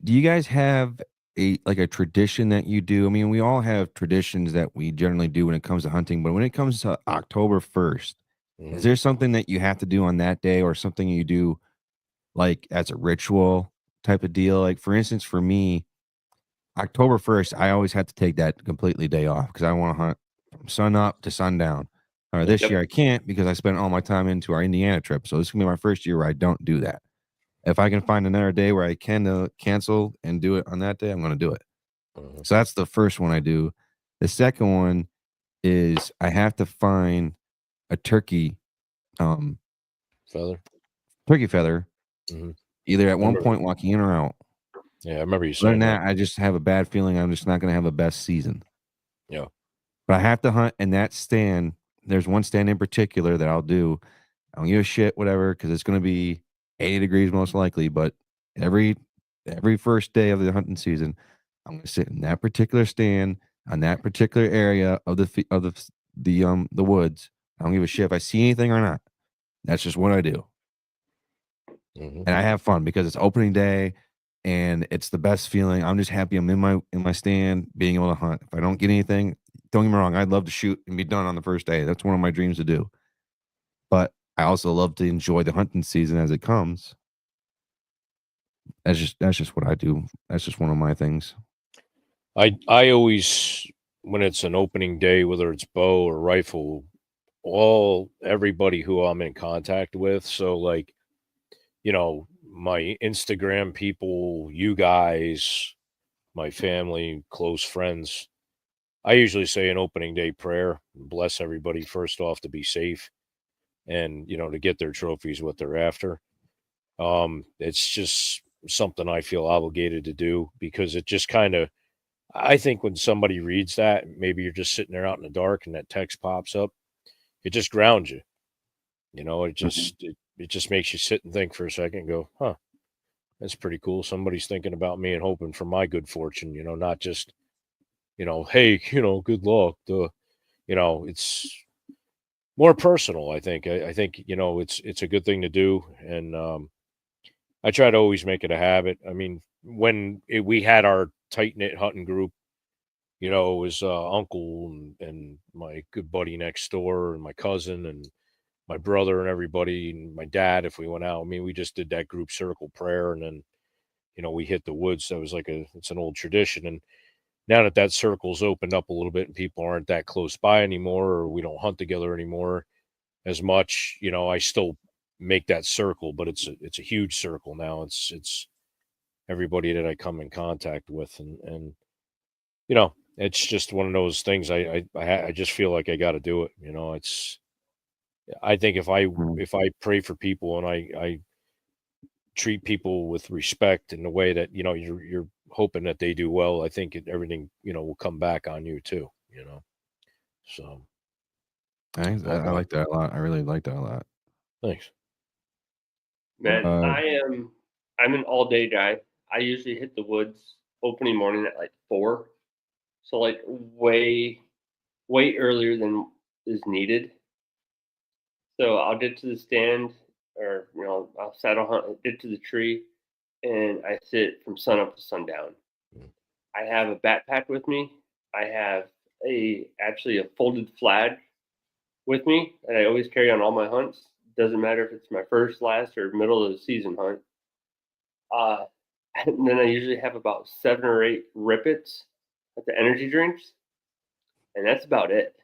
Do you guys have a tradition that you do? I mean, we all have traditions that we generally do when it comes to hunting, but when it comes to October 1st, is there something that you have to do on that day or something you do like as a ritual type of deal? Like, for instance, for me, October 1st, I always have to take that completely day off because I want to hunt from sun up to sundown. This Yep. year I can't because I spent all my time into our Indiana trip. So this is going to be my first year where I don't do that. If I can find another day where I can cancel and do it on that day, I'm going to do it. So that's the first one I do. The second one is I have to find a turkey Feather. either at one Remember- point walking in or out. Yeah, I remember you Other than saying that. that, I just have a bad feeling I'm just not going to have a best season. Yeah. But I have to hunt in that stand. There's one stand in particular that I'll do. I don't give a shit, whatever, because it's going to be 80 degrees most likely. But every first day of the hunting season, I'm going to sit in that particular stand on that particular area of the woods. I don't give a shit if I see anything or not. That's just what I do, Mhm. and I have fun because it's opening day, and it's the best feeling. I'm just happy I'm in my stand, being able to hunt. If I don't get anything, don't get me wrong, I'd love to shoot and be done on the first day. That's one of my dreams to do. But I also love to enjoy the hunting season as it comes. That's just what I do. That's just one of my things. I always, when it's an opening day, whether it's bow or rifle, everybody who I'm in contact with. So like, my Instagram people, you guys, my family, close friends, I usually say an opening day prayer, bless everybody first off to be safe and, to get their trophies, what they're after. It's just something I feel obligated to do because it just kind of, I think when somebody reads that, maybe you're just sitting there out in the dark and that text pops up, it just grounds you. It just makes you sit and think for a second and go, huh, that's pretty cool. Somebody's thinking about me and hoping for my good fortune, not just, hey, good luck. It's more personal, I think. I think, it's a good thing to do. And I try to always make it a habit. I mean, when we had our tight knit hunting group, it was uncle and my good buddy next door and my cousin and my brother and everybody and my dad. If we went out, I mean, we just did that group circle prayer and then, we hit the woods. That was it's an old tradition. And now that circle's opened up a little bit and people aren't that close by anymore, or we don't hunt together anymore as much, I still make that circle, but it's a huge circle now. It's everybody that I come in contact with and it's just one of those things. I just feel like I got to do it. I think if I pray for people and I treat people with respect in the way that you're hoping that they do well, I think everything will come back on you too. So I like that a lot. I really like that a lot. Thanks, man. I'm an all day guy. I usually hit the woods opening morning at like 4, so like way earlier than is needed. So I'll get to the stand, or I'll saddle hunt, get to the tree, and I sit from sun up to sundown. I have a backpack with me. I have actually a folded flag with me that I always carry on all my hunts. Doesn't matter if it's my first, last, or middle of the season hunt. And then I usually have about 7 or 8 rippets at the energy drinks, and that's about it.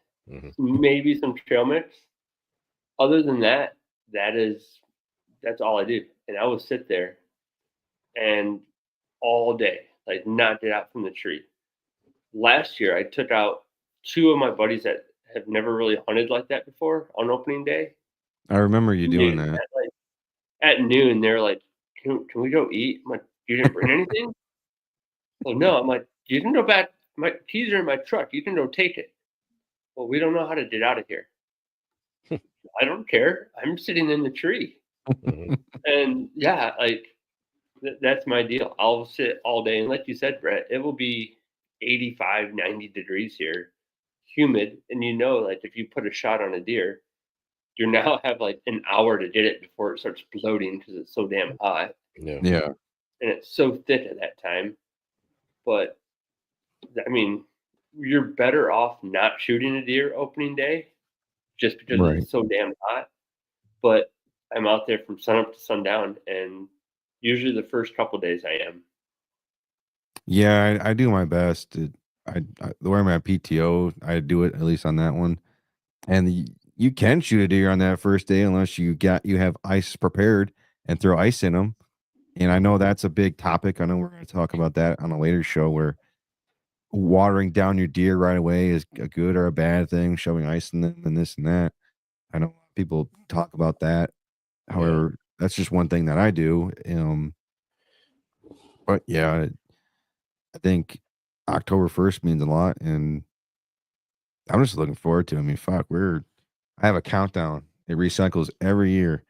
Maybe some trail mix. Other than that, that's all I do. And I will sit there and all day, like not get out from the tree. Last year, I took out 2 of my buddies that have never really hunted like that before on opening day. I remember you doing that. At noon, they're like, can we go eat? I'm like, you didn't bring anything? Oh, no. I'm like, you can go back. My keys are in my truck. You can go take it. well, we don't know how to get out of here. I don't care. I'm sitting in the tree. Mhm. And yeah, like that's my deal. I'll sit all day. And like you said, Brett, it will be 85, 90 degrees here, humid. And like if you put a shot on a deer, you now have like an hour to get it before it starts bloating because it's so damn hot. Yeah. Yeah. And it's so thick at that time. But I mean, you're better off not shooting a deer opening day just because Right. it's so damn hot. But I'm out there from sunup to sundown, and usually the first couple days I am. Yeah, I do my best. The way I'm at PTO, I do it at least on that one. And you can shoot a deer on that first day unless you have ice prepared and throw ice in them. And I know that's a big topic. I know we're going to talk about that on a later show where watering down your deer right away is a good or a bad thing, shoving ice in them and this and that. I know people talk about that. However, that's just one thing that I do. But yeah, I think October 1st means a lot, and I'm just looking forward to it. I mean, fuck, I have a countdown. It recycles every year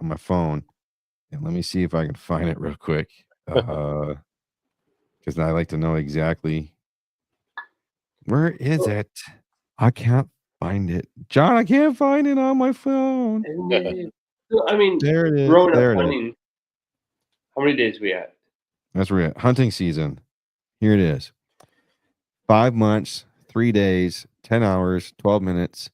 on my phone. And let me see if I can find it real quick. Because I like to know exactly where is it. I can't find it. John, I can't find it on my phone. I mean, There it is. growing There up it is. hunting, how many days we at? That's where we're at. Hunting season. Here it is. 5 months, 3 days, 10 hours, 12 minutes,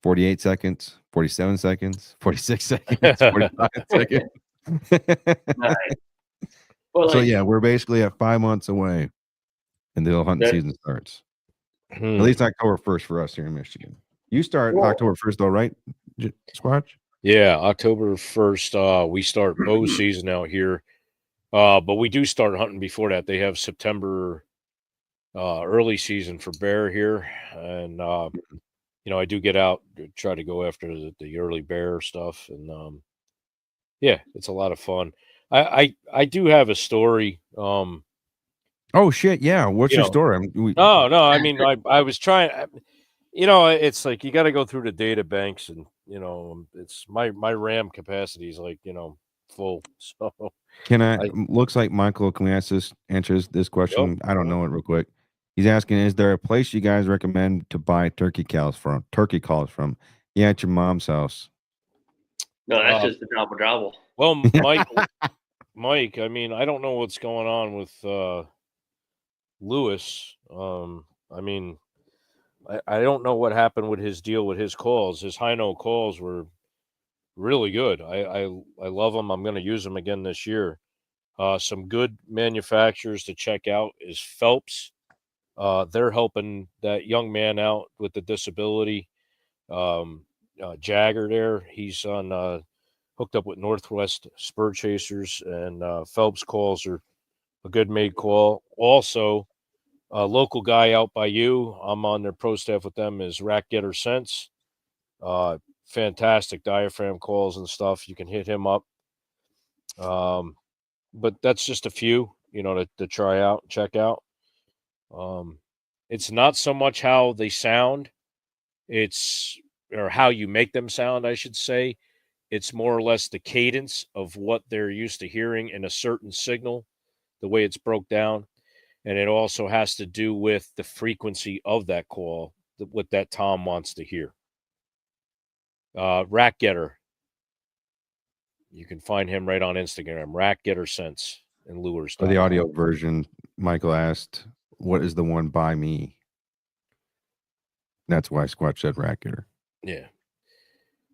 48 seconds, 47 seconds, 46 seconds, 45 seconds. Nice. Well, So like, yeah, we're basically at 5 months away until hunting season starts. At least October 1st for us here in Michigan. You start October 1st though, right, Squatch? Yeah, October 1st, we start bow season out here. But we do start hunting before that. They have September early season for bear here. And, I do get out to try to go after the early bear stuff. And, yeah, it's a lot of fun. I do have a story. Oh shit, yeah. What's your story? No, I mean, I was trying, it's like you got to go through the data banks and, it's my RAM capacity is like, full. So looks like Michael, can we answers this question? Yep. I don't know it real quick. He's asking, is there a place you guys recommend to buy turkey calls from? Yeah, at your mom's house. no, that's just a gobble. Well, Mike, I mean, I don't know what's going on with Lewis. I mean, I don't know what happened with his deal with his calls. His high-no calls were really good. I love them. I'm going to use them again this year. Some good manufacturers to check out is Phelps. They're helping that young man out with the disability. Jagger there, he's on hooked up with Northwest Spur Chasers, and Phelps calls are a good made call. Also, a local guy out by you, I'm on their pro staff with them, is Rack Getter Sense. Fantastic diaphragm calls and stuff. You can hit him up. But that's just a few, to try out, check out. It's not so much how they sound, or how you make them sound, I should say. It's more or less the cadence of what they're used to hearing in a certain signal, the way it's broke down. And it also has to do with the frequency of that call, what that Tom wants to hear. Rack Getter. You can find him right on Instagram, Rack Getter Sense and Lures. For the audio version, Michael asked, what is the one by me? That's why Squatch said Rack Getter. Yeah.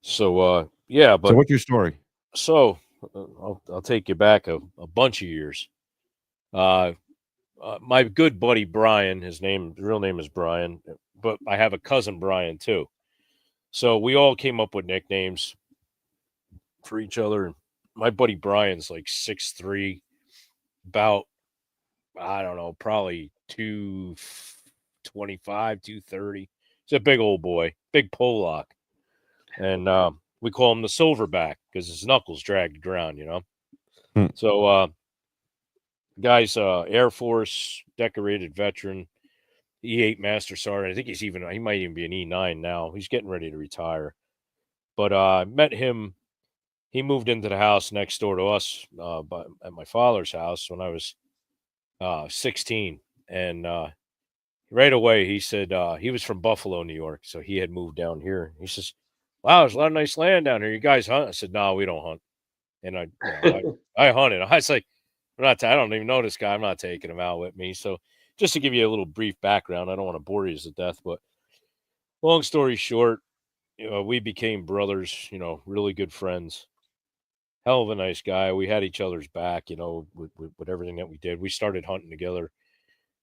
So, yeah. But so what's your story? So I'll take you back a bunch of years. My good buddy Brian, his real name is Brian, but I have a cousin Brian too. So we all came up with nicknames for each other. My buddy Brian's like 6'3", about, I don't know, probably 225, 230. He's a big old boy, big Pollock. And we call him the Silverback because his knuckles dragged the ground, So, guy's Air Force decorated veteran. E8 Master Sergeant. I think he might even be an E9 now. He's getting ready to retire. But I met him. He moved into the house next door to us at my father's house when I was 16. And right away, he said he was from Buffalo, New York. So he had moved down here. He says, wow, there's a lot of nice land down here. You guys hunt? I said, no, we don't hunt. And I hunted. I was like, I don't even know this guy. I'm not taking him out with me. So just to give you a little brief background, I don't want to bore you to death, but long story short, we became brothers, really good friends. Hell of a nice guy. We had each other's back, with everything that we did. We started hunting together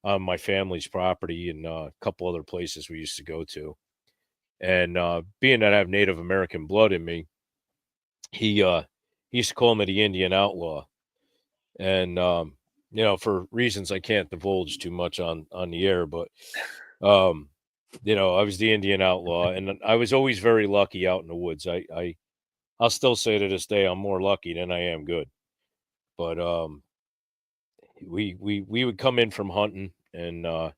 on my family's property and a couple other places we used to go to. And being that I have Native American blood in me, he used to call me the Indian outlaw. And, for reasons I can't divulge too much on the air, but, I was the Indian outlaw, and I was always very lucky out in the woods. I'll still say to this day, I'm more lucky than I am good. But we would come in from hunting, and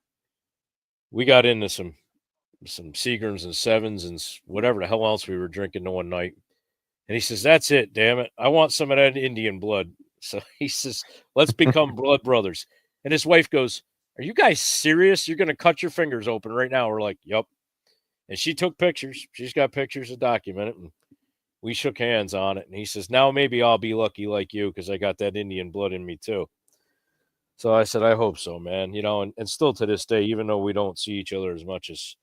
we got into some Seagrams and Sevens and whatever the hell else we were drinking the one night. And he says, "That's it, damn it! I want some of that Indian blood." So he says, "Let's become blood brothers." And his wife goes, "Are you guys serious? You're going to cut your fingers open right now?" We're like, "Yep." And she took pictures. She's got pictures to document it. And we shook hands on it. And he says, "Now maybe I'll be lucky like you because I got that Indian blood in me too." So I said, "I hope so, man." And still to this day, even though we don't see each other as much as,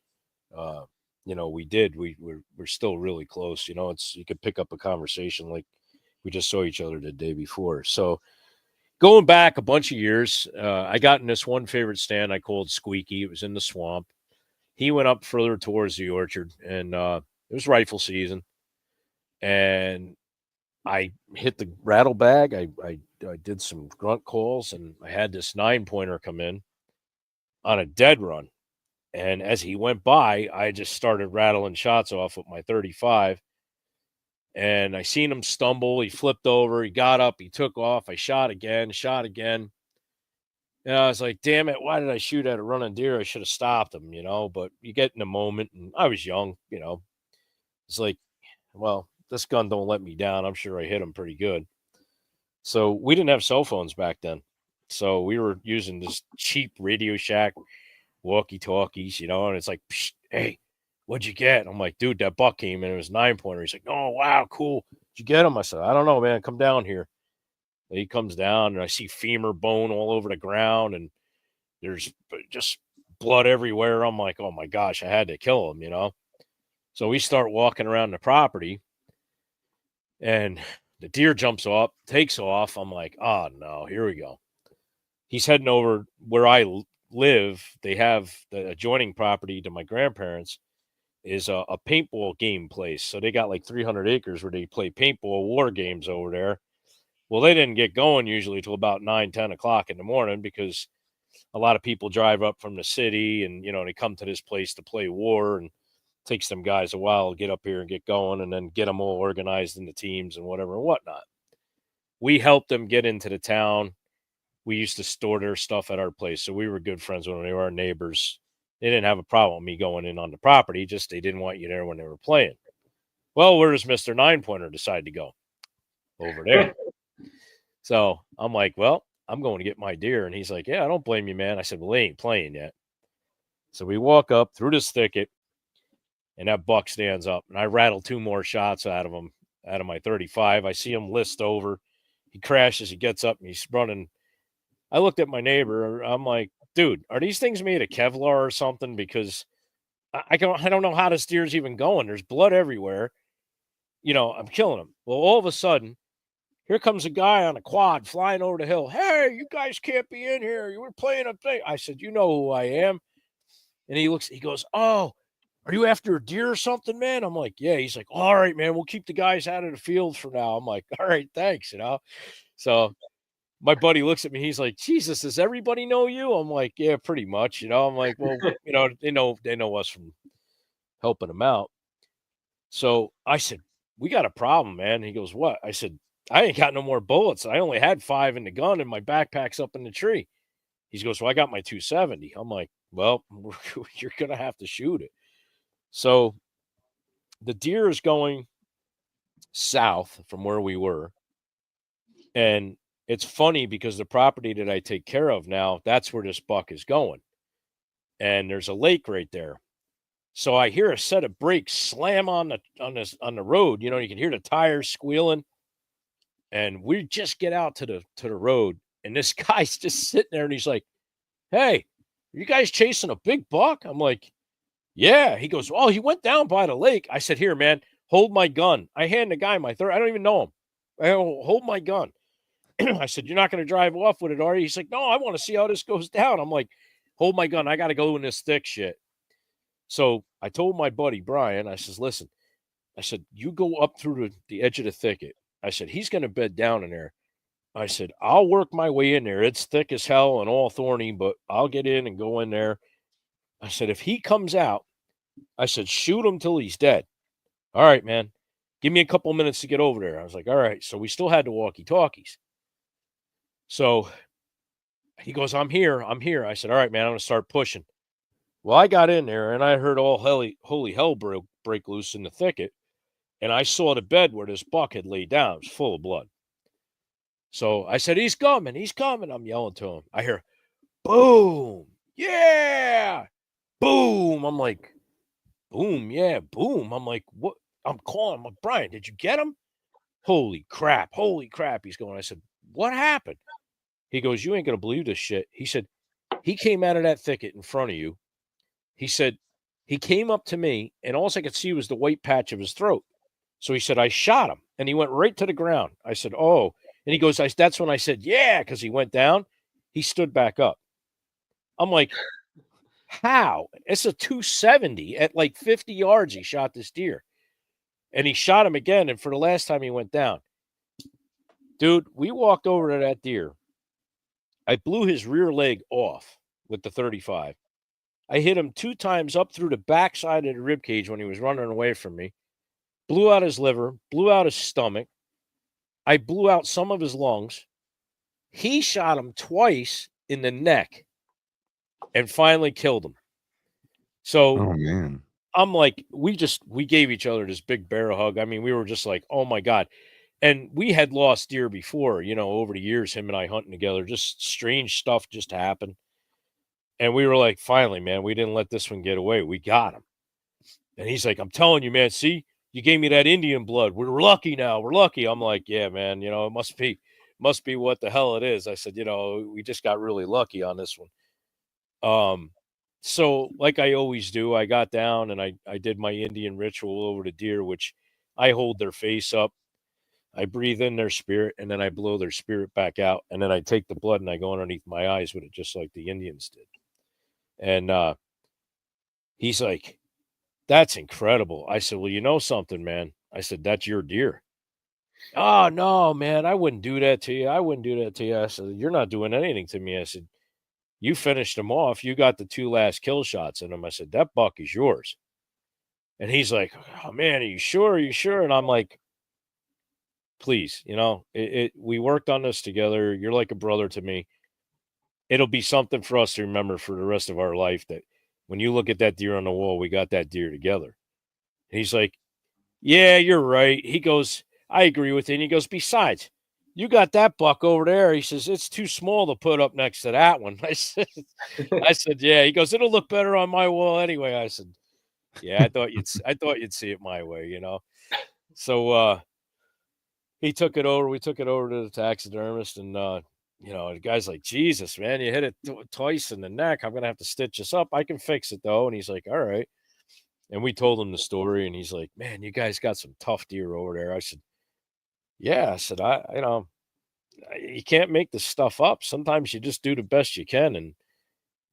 we did, we're still really close. You could pick up a conversation like we just saw each other the day before. So going back a bunch of years, I got in this one favorite stand I called Squeaky. It was in the swamp. He went up further towards the orchard, and it was rifle season. And I hit the rattle bag. I did some grunt calls, and I had this 9-pointer come in on a dead run. And as he went by, I just started rattling shots off with my 35. And I seen him stumble. He flipped over. He got up. He took off. I shot again. And I was like, damn it, why did I shoot at a running deer? I should have stopped him, But you get in a moment, and I was young, It's like, well, this gun don't let me down. I'm sure I hit him pretty good. So we didn't have cell phones back then. So we were using this cheap Radio Shack walkie-talkies, and it's like, hey, what'd you get? I'm like, dude, that buck came in. It was 9-pointer. He's like, oh, wow, cool. Did you get him? I said, I don't know, man. Come down here. And he comes down, and I see femur bone all over the ground, and there's just blood everywhere. I'm like, oh, my gosh, I had to kill him, So we start walking around the property, and the deer jumps up, takes off. I'm like, oh, no, here we go. He's heading over where I live. They have the adjoining property to my grandparents is a paintball game place. So they got like 300 acres where they play paintball war games over there. Well, they didn't get going usually till about 9, 10 o'clock in the morning because a lot of people drive up from the city and, they come to this place to play war, and it takes them guys a while to get up here and get going and then get them all organized into teams and whatever and whatnot. We helped them get into the town. We used to store their stuff at our place. So we were good friends when they were our neighbors. They didn't have a problem with me going in on the property, just they didn't want you there when they were playing. Well, where does Mr. 9-pointer decide to go? Over there. So I'm like, well, I'm going to get my deer. And he's like, yeah, I don't blame you, man. I said, well, they ain't playing yet. So we walk up through this thicket, and that buck stands up. And I rattle 2 more shots out of him, out of my 35. I see him list over. He crashes. He gets up, and he's running. I looked at my neighbor. I'm like, dude, are these things made of Kevlar or something? Because I don't know how this deer's even going. There's blood everywhere. I'm killing him. Well, all of a sudden, here comes a guy on a quad flying over the hill. Hey, you guys can't be in here. You were playing a thing. I said, you know who I am. And he goes, oh, are you after a deer or something, man? I'm like, yeah. He's like, all right, man, we'll keep the guys out of the field for now. I'm like, all right, thanks. So my buddy looks at me. He's like, Jesus, does everybody know you? I'm like, yeah, pretty much. I'm like, well, they know us from helping them out. So I said, we got a problem, man. He goes, what? I said, I ain't got no more bullets. I only had 5 in the gun, and my backpack's up in the tree. He goes, well, I got my 270. I'm like, well, you're going to have to shoot it. So the deer is going south from where we were. And it's funny because the property that I take care of now, that's where this buck is going. And there's a lake right there. So I hear a set of brakes slam on the road. You know, you can hear the tires squealing. And we just get out to the road. And this guy's just sitting there and he's like, hey, are you guys chasing a big buck? I'm like, yeah. He goes, oh, he went down by the lake. I said, here, man, hold my gun. I hand the guy my third. I don't even know him. I go, hold my gun. I said, you're not going to drive off with it, are you? He's like, no, I want to see how this goes down. I'm like, hold my gun. I got to go in this thick shit. So I told my buddy, Brian, I says, listen, I said, you go up through the edge of the thicket. I said, he's going to bed down in there. I said, I'll work my way in there. It's thick as hell and all thorny, but I'll get in and go in there. I said, if he comes out, I said, shoot him till he's dead. All right, man. Give me a couple minutes to get over there. I was like, all right. So we still had the walkie-talkies. So he goes, I'm here. I said, all right, man, I'm going to start pushing. Well, I got in there and I heard all holy hell break loose in the thicket. And I saw the bed where this buck had laid down. It was full of blood. So I said, he's coming. I'm yelling to him. I hear, boom. Yeah. Boom. I'm like, boom. Yeah. Boom. I'm like, what? I'm calling. I'm like, Brian, did you get him? Holy crap. He's going. I said, what happened? He goes, you ain't going to believe this shit. He said, he came out of that thicket in front of you. He said, he came up to me and all I could see was the white patch of his throat. So he said, I shot him and he went right to the ground. I said, oh, and he goes, that's when I said, yeah, because he went down. He stood back up. I'm like, how? It's a 270 at like 50 yards. He shot this deer and he shot him again. And for the last time he went down, dude, we walked over to that deer. I blew his rear leg off with the 35. I hit him 2 times up through the backside of the rib cage when he was running away from me. Blew out his liver, blew out his stomach. I blew out some of his lungs. He shot him twice in the neck and finally killed him. So Oh man. I'm like, we gave each other this big bear hug. I mean, we were just like, oh my God. And we had lost deer before, you know, over the years, him and I hunting together, just strange stuff just happened. And we were like, finally, man, we didn't let this one get away. We got him. And he's like, I'm telling you, man, see, you gave me that Indian blood. We're lucky now. We're lucky. I'm like, yeah, man, you know, it must be what the hell it is. I said, you know, we just got really lucky on this one. So like I always do, I got down and I did my Indian ritual over the deer, which I hold their face up. I breathe in their spirit and then I blow their spirit back out. And then I take the blood and I go underneath my eyes with it, just like the Indians did. And he's like, that's incredible. I said, well, you know something, man. I said, that's your deer. Oh, no, man, I wouldn't do that to you. I said, you're not doing anything to me. I said, you finished him off. You got the 2 last kill shots in him. I said, that buck is yours. And he's like, oh, man, are you sure? Are you sure? And I'm like, please, you know, we worked on this together. You're like a brother to me. It'll be something for us to remember for the rest of our life that when you look at that deer on the wall, we got that deer together. And he's like, yeah, you're right. He goes, I agree with you. And he goes, besides, you got that buck over there. He says, it's too small to put up next to that one. I said, yeah. He goes, it'll look better on my wall anyway. I said, yeah, I thought you'd see it my way, you know? So, he took it over. We took it over to the taxidermist and, you know, the guy's like, Jesus, man, you hit it twice in the neck. I'm going to have to stitch this up. I can fix it, though. And he's like, all right. And we told him the story, and he's like, man, you guys got some tough deer over there. I said, yeah. I said, you can't make this stuff up. Sometimes you just do the best you can. And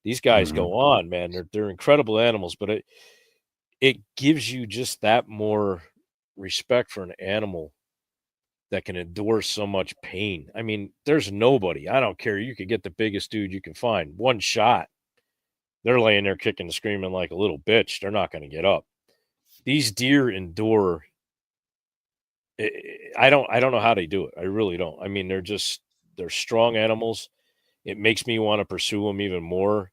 these guys go on, man. They're incredible animals, but it gives you just that more respect for an animal that can endure so much pain. I mean, there's nobody. I don't care. You could get the biggest dude you can find. One shot, they're laying there kicking and screaming like a little bitch. They're not going to get up. These deer endure. I don't know how they do it. I really don't. I mean, they're strong animals. it makes me want to pursue them even more.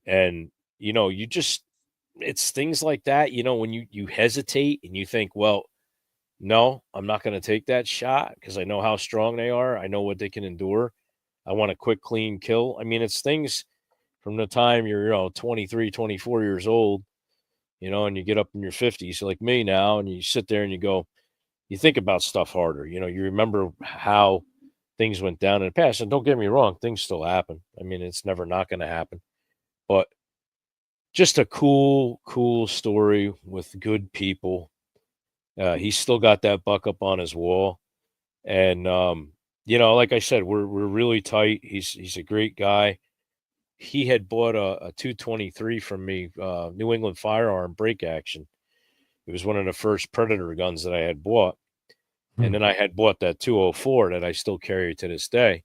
And, it's things like that, when you hesitate and you think, well, no, I'm not going to take that shot because I know how strong they are. I know what they can endure. I want a quick, clean kill. I mean, it's things from the time you're, 23, 24 years old, and you get up in your 50s, like me now, and you sit there and you think about stuff harder. You remember how things went down in the past. And don't get me wrong, things still happen. I mean, it's never not going to happen. But just a cool story with good people. He's still got that buck up on his wall. And, like I said, we're really tight. He's a great guy. He had bought a 223 from me, New England firearm break action. It was one of the first Predator guns that I had bought. And then I had bought that 204 that I still carry to this day.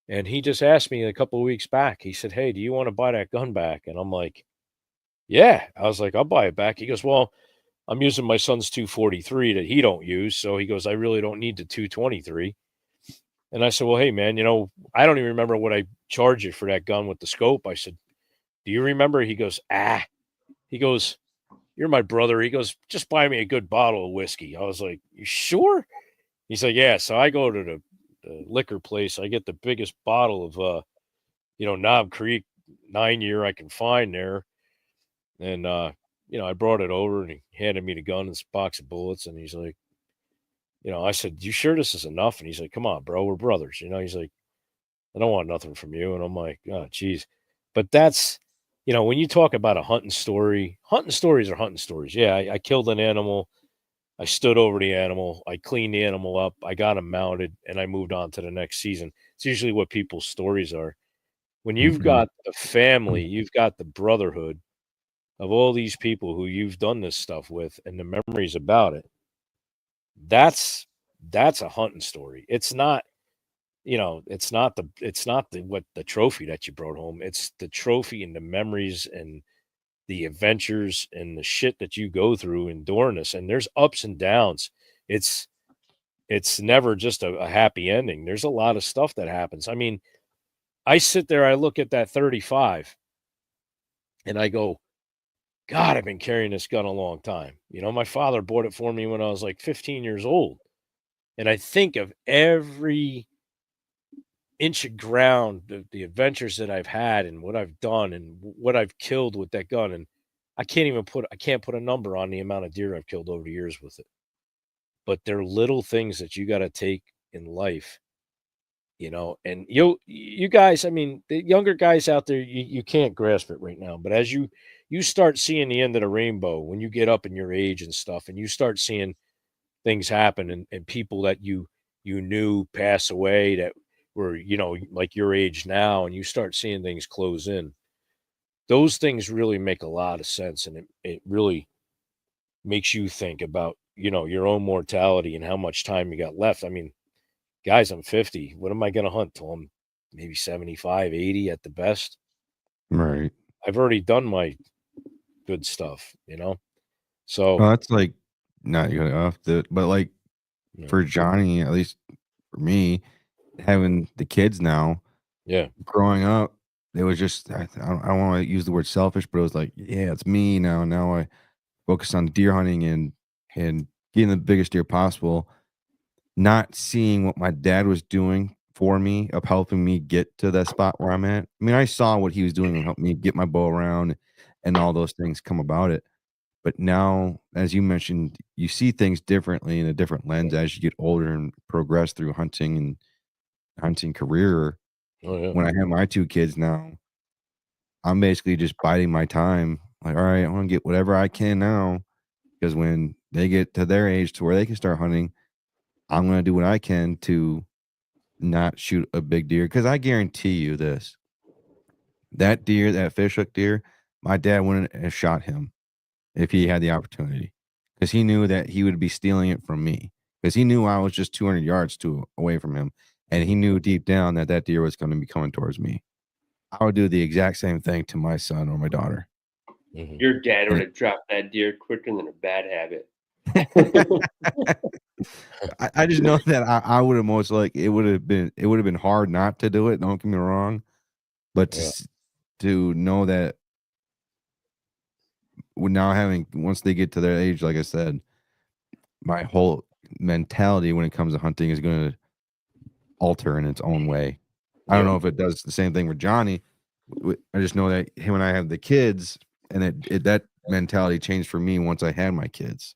And he just asked me a couple of weeks back. He said, "Hey, do you want to buy that gun back?" And I'm like, "Yeah." I was like, "I'll buy it back." He goes, "Well, I'm using my son's 243 that he don't use." So he goes, "I really don't need the 223. And I said, "Well, hey, man, I don't even remember what I charged you for that gun with the scope." I said, "Do you remember?" He goes, He goes, "You're my brother." He goes, "Just buy me a good bottle of whiskey." I was like, "You sure?" He's like, "Yeah." So I go to the liquor place. I get the biggest bottle of, Knob Creek 9-year I can find there. And, I brought it over and he handed me the gun and this box of bullets. And he's like, I said, "You sure this is enough?" And he's like, "Come on, bro, we're brothers." He's like, "I don't want nothing from you." And I'm like, "Oh, geez." But that's, when you talk about a hunting stories are hunting stories. Yeah, I killed an animal. I stood over the animal. I cleaned the animal up. I got him mounted and I moved on to the next season. It's usually what people's stories are. When you've got the family, you've got the brotherhood of all these people who you've done this stuff with and the memories about it. That's a hunting story. It's not, it's not the trophy that you brought home. It's the trophy and the memories and the adventures and the shit that you go through enduring this. And there's ups and downs. It's never just a happy ending. There's a lot of stuff that happens. I mean, I sit there, I look at that 35 and I go, God, I've been carrying this gun a long time. My father bought it for me when I was like 15 years old. And I think of every inch of ground, the adventures that I've had and what I've done and what I've killed with that gun. And I can't put a number on the amount of deer I've killed over the years with it. But they're little things that you got to take in life, and you guys, I mean, the younger guys out there, you can't grasp it right now. But as you start seeing the end of the rainbow, when you get up in your age and stuff, and you start seeing things happen and people that you knew pass away that were, like your age now, and you start seeing things close in, those things really make a lot of sense. And it really makes you think about, your own mortality and how much time you got left. I mean, guys, I'm 50. What am I going to hunt till I'm maybe 75, 80 at the best? Right. I've already done my good stuff, So Well, that's like not going off but like for Johnny, at least for me, having the kids now, yeah, growing up, it was just I don't want to use the word selfish, but it was like, yeah, it's me now. Now I focus on deer hunting and getting the biggest deer possible. Not seeing what my dad was doing for me of helping me get to that spot where I'm at. I mean, I saw what he was doing and helped me get my bow around and all those things come about it. But now, as you mentioned, you see things differently in a different lens as you get older and progress through hunting and hunting career. oh yeah, When I have my 2 kids now, I'm basically just biding my time. Like, all right, I want to get whatever I can now because when they get to their age to where they can start hunting, I'm going to do what I can to not shoot a big deer. Because I guarantee you this, that deer, that fishhook deer, my dad wouldn't have shot him if he had the opportunity because he knew that he would be stealing it from me because he knew I was just 200 yards away from him. And he knew deep down that that deer was going to be coming towards me. I would do the exact same thing to my son or my daughter. Your dad would have dropped that deer quicker than a bad habit. I just know that I would have most like it would have been hard not to do it. Don't get me wrong, but to know that now once they get to their age, like I said, my whole mentality when it comes to hunting is going to alter in its own way. I don't know if it does the same thing with Johnny. I just know that him and I have the kids, and that mentality changed for me once I had my kids.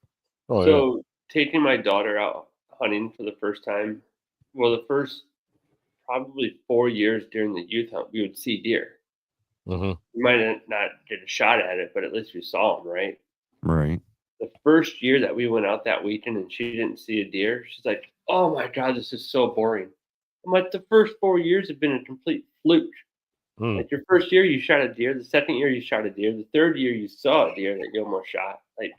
Oh, So taking my daughter out hunting for the first time, well, the first probably 4 years during the youth hunt, we would see deer. Mm-hmm. We might not get a shot at it, but at least we saw them, right? Right. The first year that we went out that weekend and she didn't see a deer, she's like, "Oh my God, this is so boring." I'm like, the first 4 years have been a complete fluke. Like your first year you shot a deer, the second year you shot a deer, the third year you saw a deer that you almost shot. Like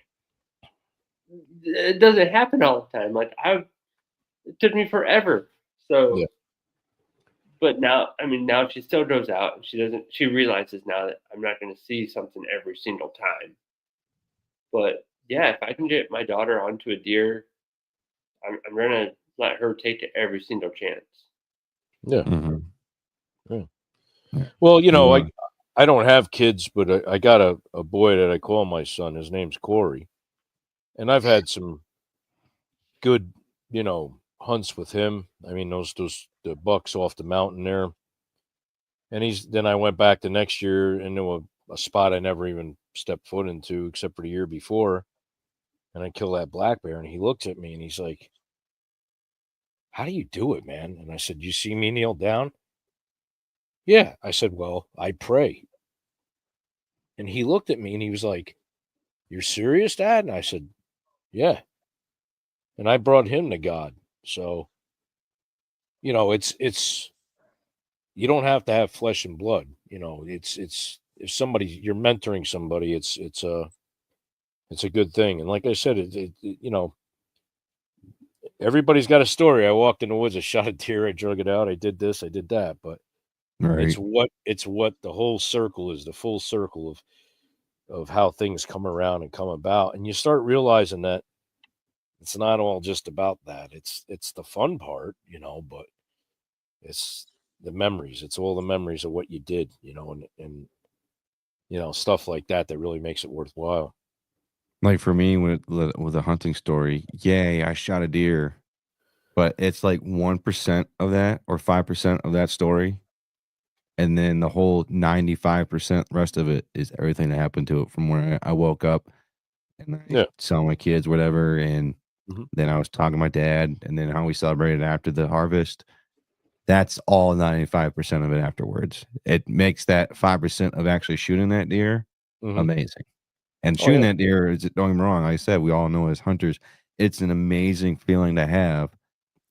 it doesn't happen all the time. Like it took me forever. So but now now she still goes out and she realizes now that I'm not gonna see something every single time. But yeah, if I can get my daughter onto a deer, I'm gonna let her take it every single chance. Yeah. Mm-hmm. Yeah. Well, I don't have kids, but I got a boy that I call my son. His name's Corey. And I've had some good, hunts with him. I mean, the bucks off the mountain there. And then I went back the next year into a spot I never even stepped foot into except for the year before. And I killed that black bear. And he looks at me and he's like, "How do you do it, man?" And I said, "You see me kneel down?" "Yeah." I said, "Well, I pray." And he looked at me and he was like, "You're serious, Dad?" And I said, "Yeah." And I brought him to God. So, it's you don't have to have flesh and blood. It's if you're mentoring somebody, it's a good thing. And like I said, everybody's got a story. I walked in the woods, I shot a deer, I drug it out, I did this, I did that, but Right. it's what the whole circle is, the full circle of how things come around and come about. And you start realizing that it's not all just about that. It's the fun part, but it's the memories. It's all the memories of what you did, and stuff like that really makes it worthwhile. Like for me with a hunting story, yay, I shot a deer, but it's like 1% of that or 5% of that story. And then the whole 95% rest of it is everything that happened to it from when I woke up and I saw my kids, whatever. And then I was talking to my dad, and then how we celebrated after the harvest. That's all 95% of it afterwards. It makes that 5% of actually shooting that deer amazing. And shooting that deer don't get me wrong, like I said, we all know as hunters, it's an amazing feeling to have,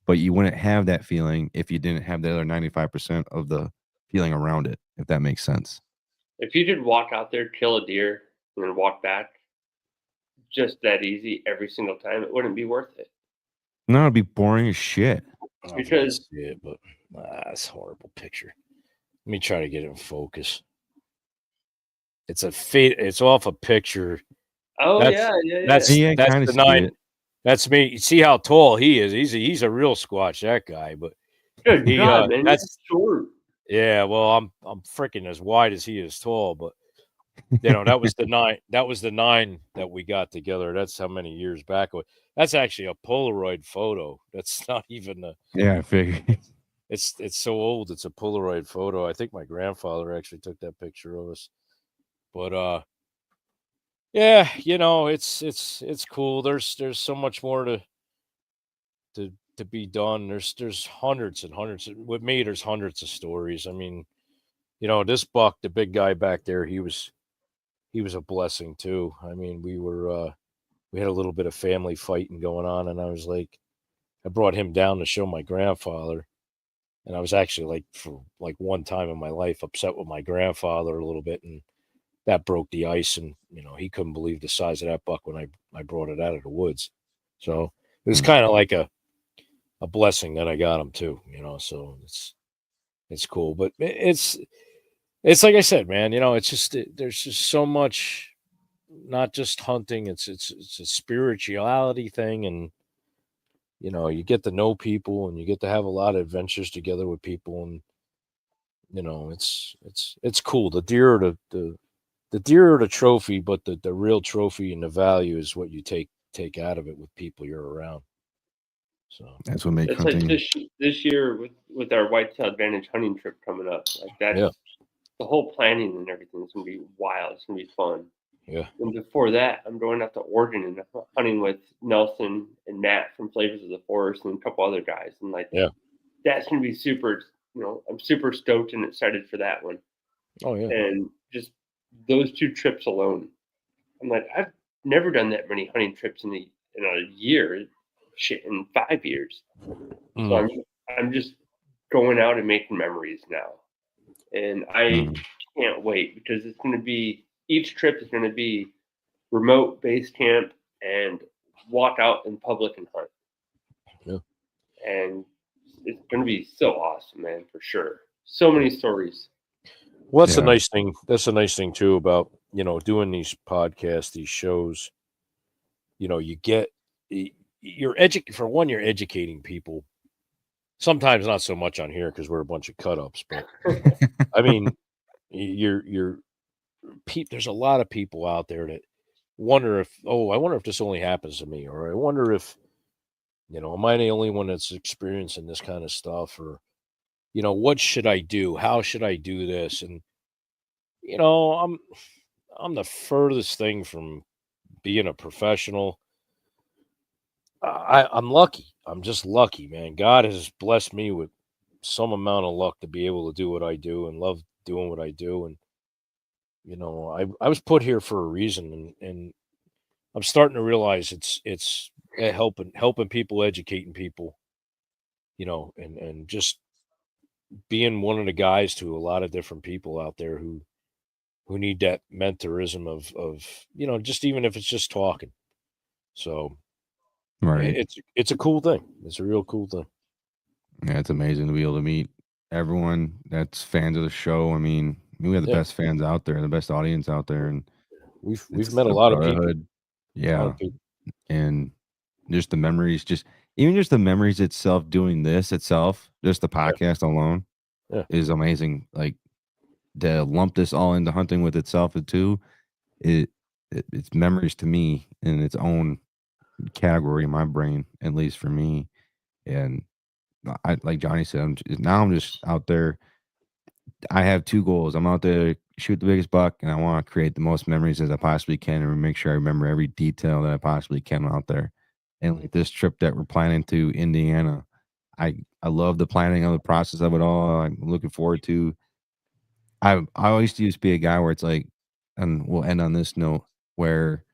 but you wouldn't have that feeling if you didn't have the other 95% of the feeling around it, if that makes sense. If you could walk out there, kill a deer, and then walk back just that easy every single time, it wouldn't be worth it. No, it'd be boring as shit. Because but that's a horrible picture. Let me try to get it in focus. It's it's off a picture. That's the 9. That's me. You see how tall he is. He's a real squatch, that guy. But good God, man, that's short. Yeah, well, I'm freaking as wide as he is tall, but that was the 9. That was the 9 that we got together. That's how many years back. That's actually a Polaroid photo. That's not even a. Yeah, I figured. It's so old. It's a Polaroid photo. I think my grandfather actually took that picture of us. But yeah, it's cool. There's so much more to be done. There's hundreds and hundreds. With me, there's hundreds of stories. I mean, this buck, the big guy back there, he was a blessing too. I mean, we had a little bit of family fighting going on, and I brought him down to show my grandfather. And I was actually for one time in my life upset with my grandfather a little bit, and that broke the ice. And he couldn't believe the size of that buck when I brought it out of the woods. So it was kind of like a blessing that I got him too. So it's cool. But it's like I said, man. It's just there's just so much, not just hunting. It's a spirituality thing, and you get to know people and you get to have a lot of adventures together with people, and it's cool. The deer are the deer are the trophy, but the real trophy and the value is what you take out of it with people you're around. So That's what makes It's like hunting. this year with our Whitetail Advantage hunting trip coming up. Like that's Yeah. the whole planning and everything is gonna be wild. It's gonna be fun. yeah, And before that, I'm going out to Oregon and hunting with Nelson and Matt from Flavors of the Forest and a couple other guys. And like, Yeah. that's gonna be super. I'm super stoked and excited for that one. oh yeah, And just those 2 trips alone, I'm like, I've never done that many hunting trips in a year, shit, in 5 years. So Mm. I'm just going out and making memories now, and I can't wait because it's going to be each trip is going to be remote base camp and walk out in public and hunt. Yeah. And it's going to be so awesome, man, for sure. So many stories. Well, that's a Yeah. nice thing. That's a nice thing too about doing these podcasts, these shows. You get you're for one, you're educating people. Sometimes not so much on here because we're a bunch of cut-ups, but I mean, you're there's a lot of people out there that wonder I wonder if this only happens to me, or I wonder if am I the only one that's experiencing this kind of stuff, or what should I do? How should I do this? And I'm the furthest thing from being a professional. I'm lucky. I'm just lucky, man. God has blessed me with some amount of luck to be able to do what I do and love doing what I do. And I was put here for a reason, and I'm starting to realize it's helping people, educating people, and just being one of the guys to a lot of different people out there who need that mentorism of just even if it's just talking. So Right. it's a cool thing. It's a real cool thing. Yeah, it's amazing to be able to meet everyone that's fans of the show. I mean, we have the Yeah. best fans out there, the best audience out there, and We've it's met a a lot of people. brotherhood. A lot Yeah, of people. and just the memories, even just the memories itself, doing this itself, just the podcast alone, Yeah. is amazing. Like to lump this all into hunting with itself too, it's memories to me in its own category in my brain, at least for me. And I, like Johnny said, I'm just out there. I have 2 goals. I'm out there to shoot the biggest buck, and I want to create the most memories as I possibly can, and make sure I remember every detail that I possibly can out there. And like this trip that we're planning to Indiana, I love the planning of the process of it all. I'm looking forward to. I always used to be a guy where it's like, and we'll end on this note, where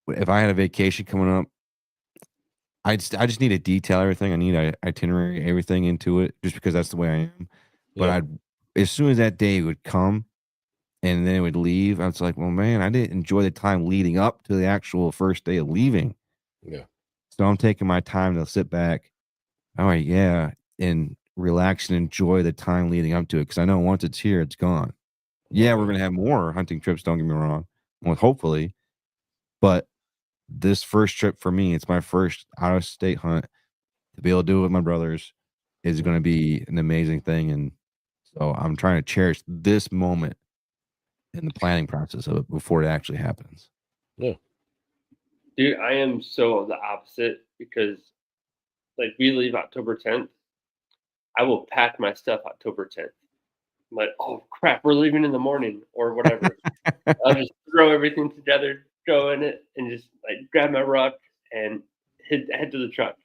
if I had a vacation coming up, I just need to detail everything. I need a itinerary, everything into it, just because that's the way I am. But Yeah. as soon as that day would come and then it would leave, I was like, well, man, I didn't enjoy the time leading up to the actual first day of leaving. Yeah. So I'm taking my time to sit back. All right, yeah, and relax and enjoy the time leading up to it, because I know once it's here, it's gone. Yeah, we're gonna have more hunting trips. Don't get me wrong. Well, hopefully, but this first trip for me, it's my first out of state hunt. To be able to do it with my brothers is going to be an amazing thing, and so I'm trying to cherish this moment in the planning process of it before it actually happens. Yeah. Dude, I am so the opposite because like we leave October 10th. I will pack my stuff October 10th. I'm like, oh crap, we're leaving in the morning or whatever. I'll just throw everything together, go in it, and just like grab my ruck and head to the truck.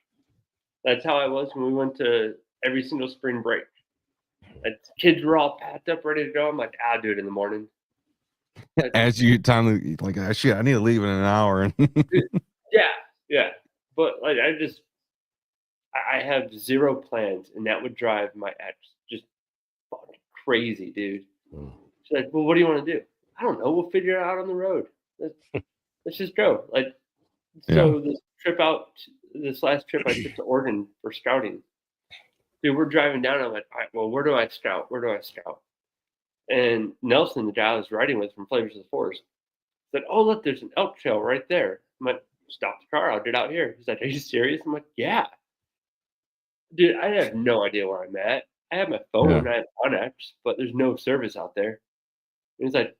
That's how I was when we went to every single spring break. Like, kids were all packed up, ready to go. I'm like, I'll do it in the morning. As you time to like, ah, shit, I need to leave in an hour. Yeah. But like, I have zero plans, and that would drive my ex just fucking crazy, dude. Mm. She's like, well, what do you want to do? I don't know. We'll figure it out on the road. Let's just go. Like, so this last trip I took to Oregon for scouting. Dude, we're driving down. I'm like, all right, well, where do I scout? And Nelson, the guy I was riding with from Flavors of the Forest, said, oh, look, there's an elk trail right there. I'm like, stop the car. I'll get out here. He's like, are you serious? I'm like, yeah. Dude, I have no idea where I'm at. I have my phone. I have Onyx, but there's no service out there. And he's like,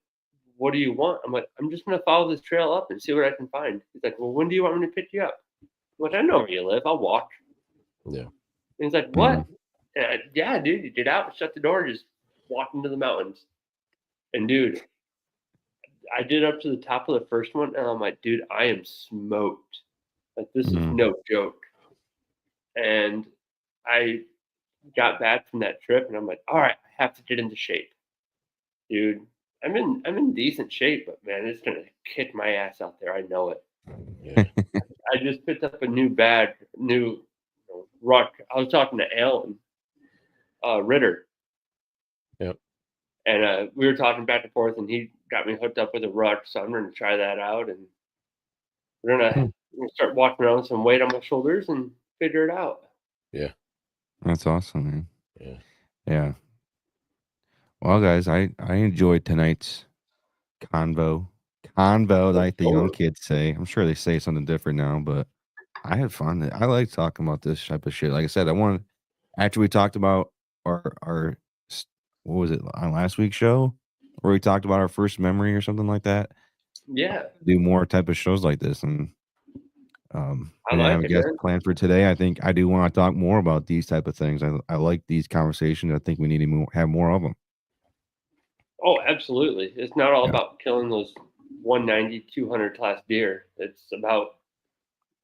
what do you want? I'm like, I'm just going to follow this trail up and see what I can find. He's like, well, when do you want me to pick you up? I'm like, I know where you live. I'll walk. Yeah. And he's like, what? And yeah, dude, you get out, shut the door, just walk into the mountains. And dude, I did up to the top of the first one, and I'm like, dude, I am smoked. Like, this is no joke. And I got back from that trip, and I'm like, all right, I have to get into shape. Dude, I'm in decent shape, but man, it's gonna kick my ass out there. I know it. Yeah. I just picked up a new ruck. I was talking to Alan Ritter. Yep. And we were talking back and forth, and he got me hooked up with a ruck, so I'm going to try that out, and we're gonna start walking around with some weight on my shoulders and figure it out. Yeah. That's awesome, man. Yeah. Yeah. Well, guys, I enjoyed tonight's convo, like the young kids say. I'm sure they say something different now, but I had fun. I like talking about this type of shit. Like I said, after we talked about our what was it on last week's show, where we talked about our first memory or something like that. Yeah. Do more type of shows like this, and I have like a it, guest man. planned for today. I think I do want to talk more about these type of things. I like these conversations. I think we need to have more of them. Oh, absolutely. It's not all about killing those 190, 200 class deer. It's about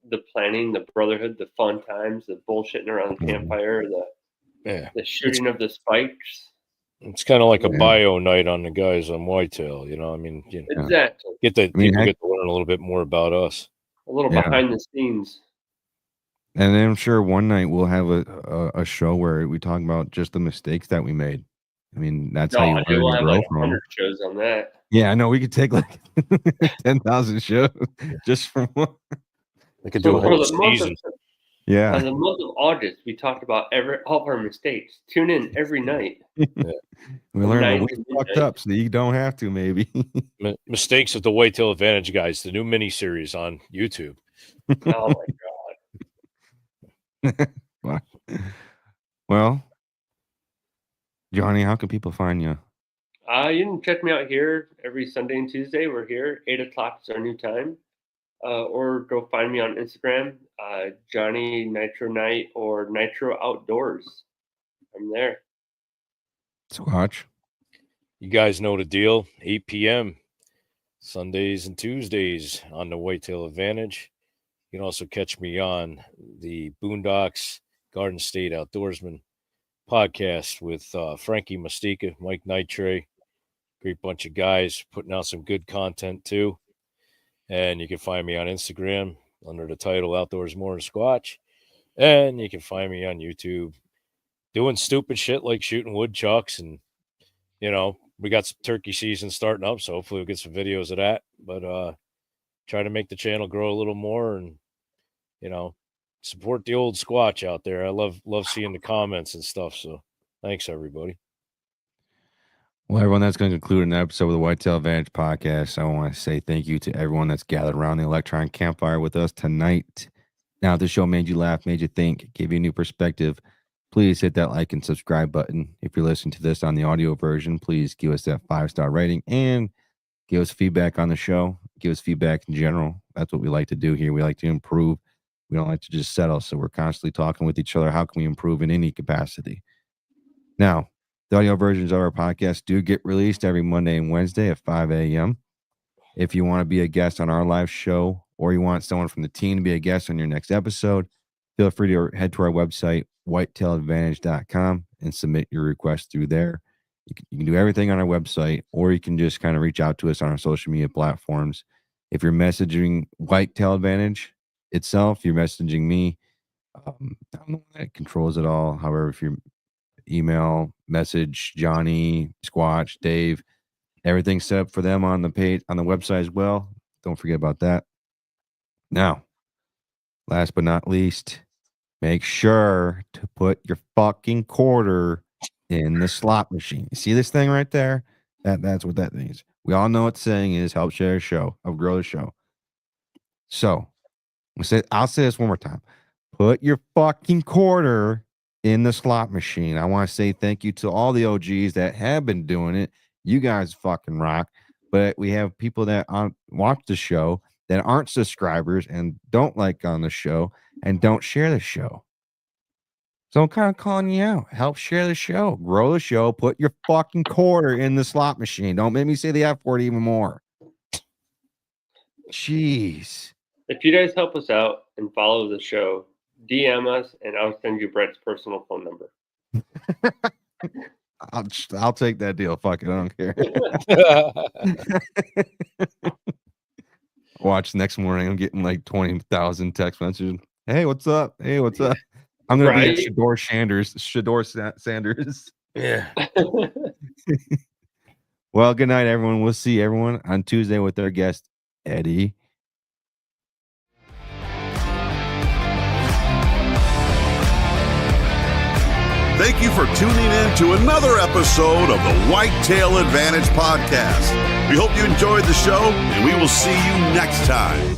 the planning, the brotherhood, the fun times, the bullshitting around the campfire, the shooting of the spikes. It's kind of like a bio night on the guys on Whitetail, you know. I mean, Exactly. People get to learn a little bit more about us. A little behind the scenes. And then I'm sure one night we'll have a show where we talk about just the mistakes that we made. I mean, that's how you learn we'll and have grow like from 100 shows on that. Yeah, I know. We could take like 10,000 shows just from one. We could do a whole season. Yeah. In the month of August, we talked about all of our mistakes. Tune in every night. We learned we fucked up, so you don't have to, maybe. Mistakes of the Whitetail Advantage guys, the new mini-series on YouTube. Oh, my God. Well, Johnny, how can people find you? You can check me out here every Sunday and Tuesday. We're here. 8 o'clock is our new time. Or go find me on Instagram, Johnny Nitro Night or Nitro Outdoors. I'm there. So watch. You guys know the deal. 8 p.m. Sundays and Tuesdays on the Whitetail Advantage. You can also catch me on the Boondocks Garden State Outdoorsman podcast with Frankie Mastika, Mike Nitre. Great bunch of guys putting out some good content too. And you can find me on Instagram under the title Outdoors More and Squatch. And you can find me on YouTube doing stupid shit like shooting woodchucks. And, we got some turkey season starting up, so hopefully we'll get some videos of that. But try to make the channel grow a little more and, support the old Squatch out there. I love seeing the comments and stuff. So thanks, everybody. Well, everyone, that's going to conclude an episode of the Whitetail Advantage Podcast. I want to say thank you to everyone that's gathered around the electron campfire with us tonight. Now, if the show made you laugh, made you think, gave you a new perspective, please hit that like and subscribe button. If you're listening to this on the audio version, please give us that 5-star rating and give us feedback on the show. Give us feedback in general. That's what we like to do here. We like to improve. We don't like to just settle. So we're constantly talking with each other. How can we improve in any capacity? Now, the audio versions of our podcast do get released every Monday and Wednesday at 5 a.m. If you want to be a guest on our live show or you want someone from the team to be a guest on your next episode, feel free to head to our website, whitetailadvantage.com, and submit your request through there. You can do everything on our website, or you can just kind of reach out to us on our social media platforms. If you're messaging Whitetail Advantage itself, you're messaging me. I don't know that controls it all. However, if you're email, message Johnny, Squatch, Dave, everything's set up for them on the page on the website as well. Don't forget about that. Now, last but not least, make sure to put your fucking quarter in the slot machine. You see this thing right there? That's what that means. We all know what saying is help share a show, help grow the show. So I'll say this one more time. Put your fucking quarter in the slot machine. I want to say thank you to all the OGs that have been doing it. You guys fucking rock. But we have people that watch the show that aren't subscribers and don't like on the show and don't share the show. So I'm kind of calling you out. Help share the show. Grow the show. Put your fucking quarter in the slot machine. Don't make me say the F word even more. Jeez. If you guys help us out and follow the show, DM us and I'll send you Brett's personal phone number. I'll take that deal. Fuck it. I don't care. Watch next morning. I'm getting like 20,000 text messages. Hey, what's up? Hey, what's up? I'm gonna be at Shador Sanders. Yeah. Well, good night, everyone. We'll see everyone on Tuesday with our guest, Eddie. Thank you for tuning in to another episode of the Whitetail Advantage Podcast. We hope you enjoyed the show, and we will see you next time.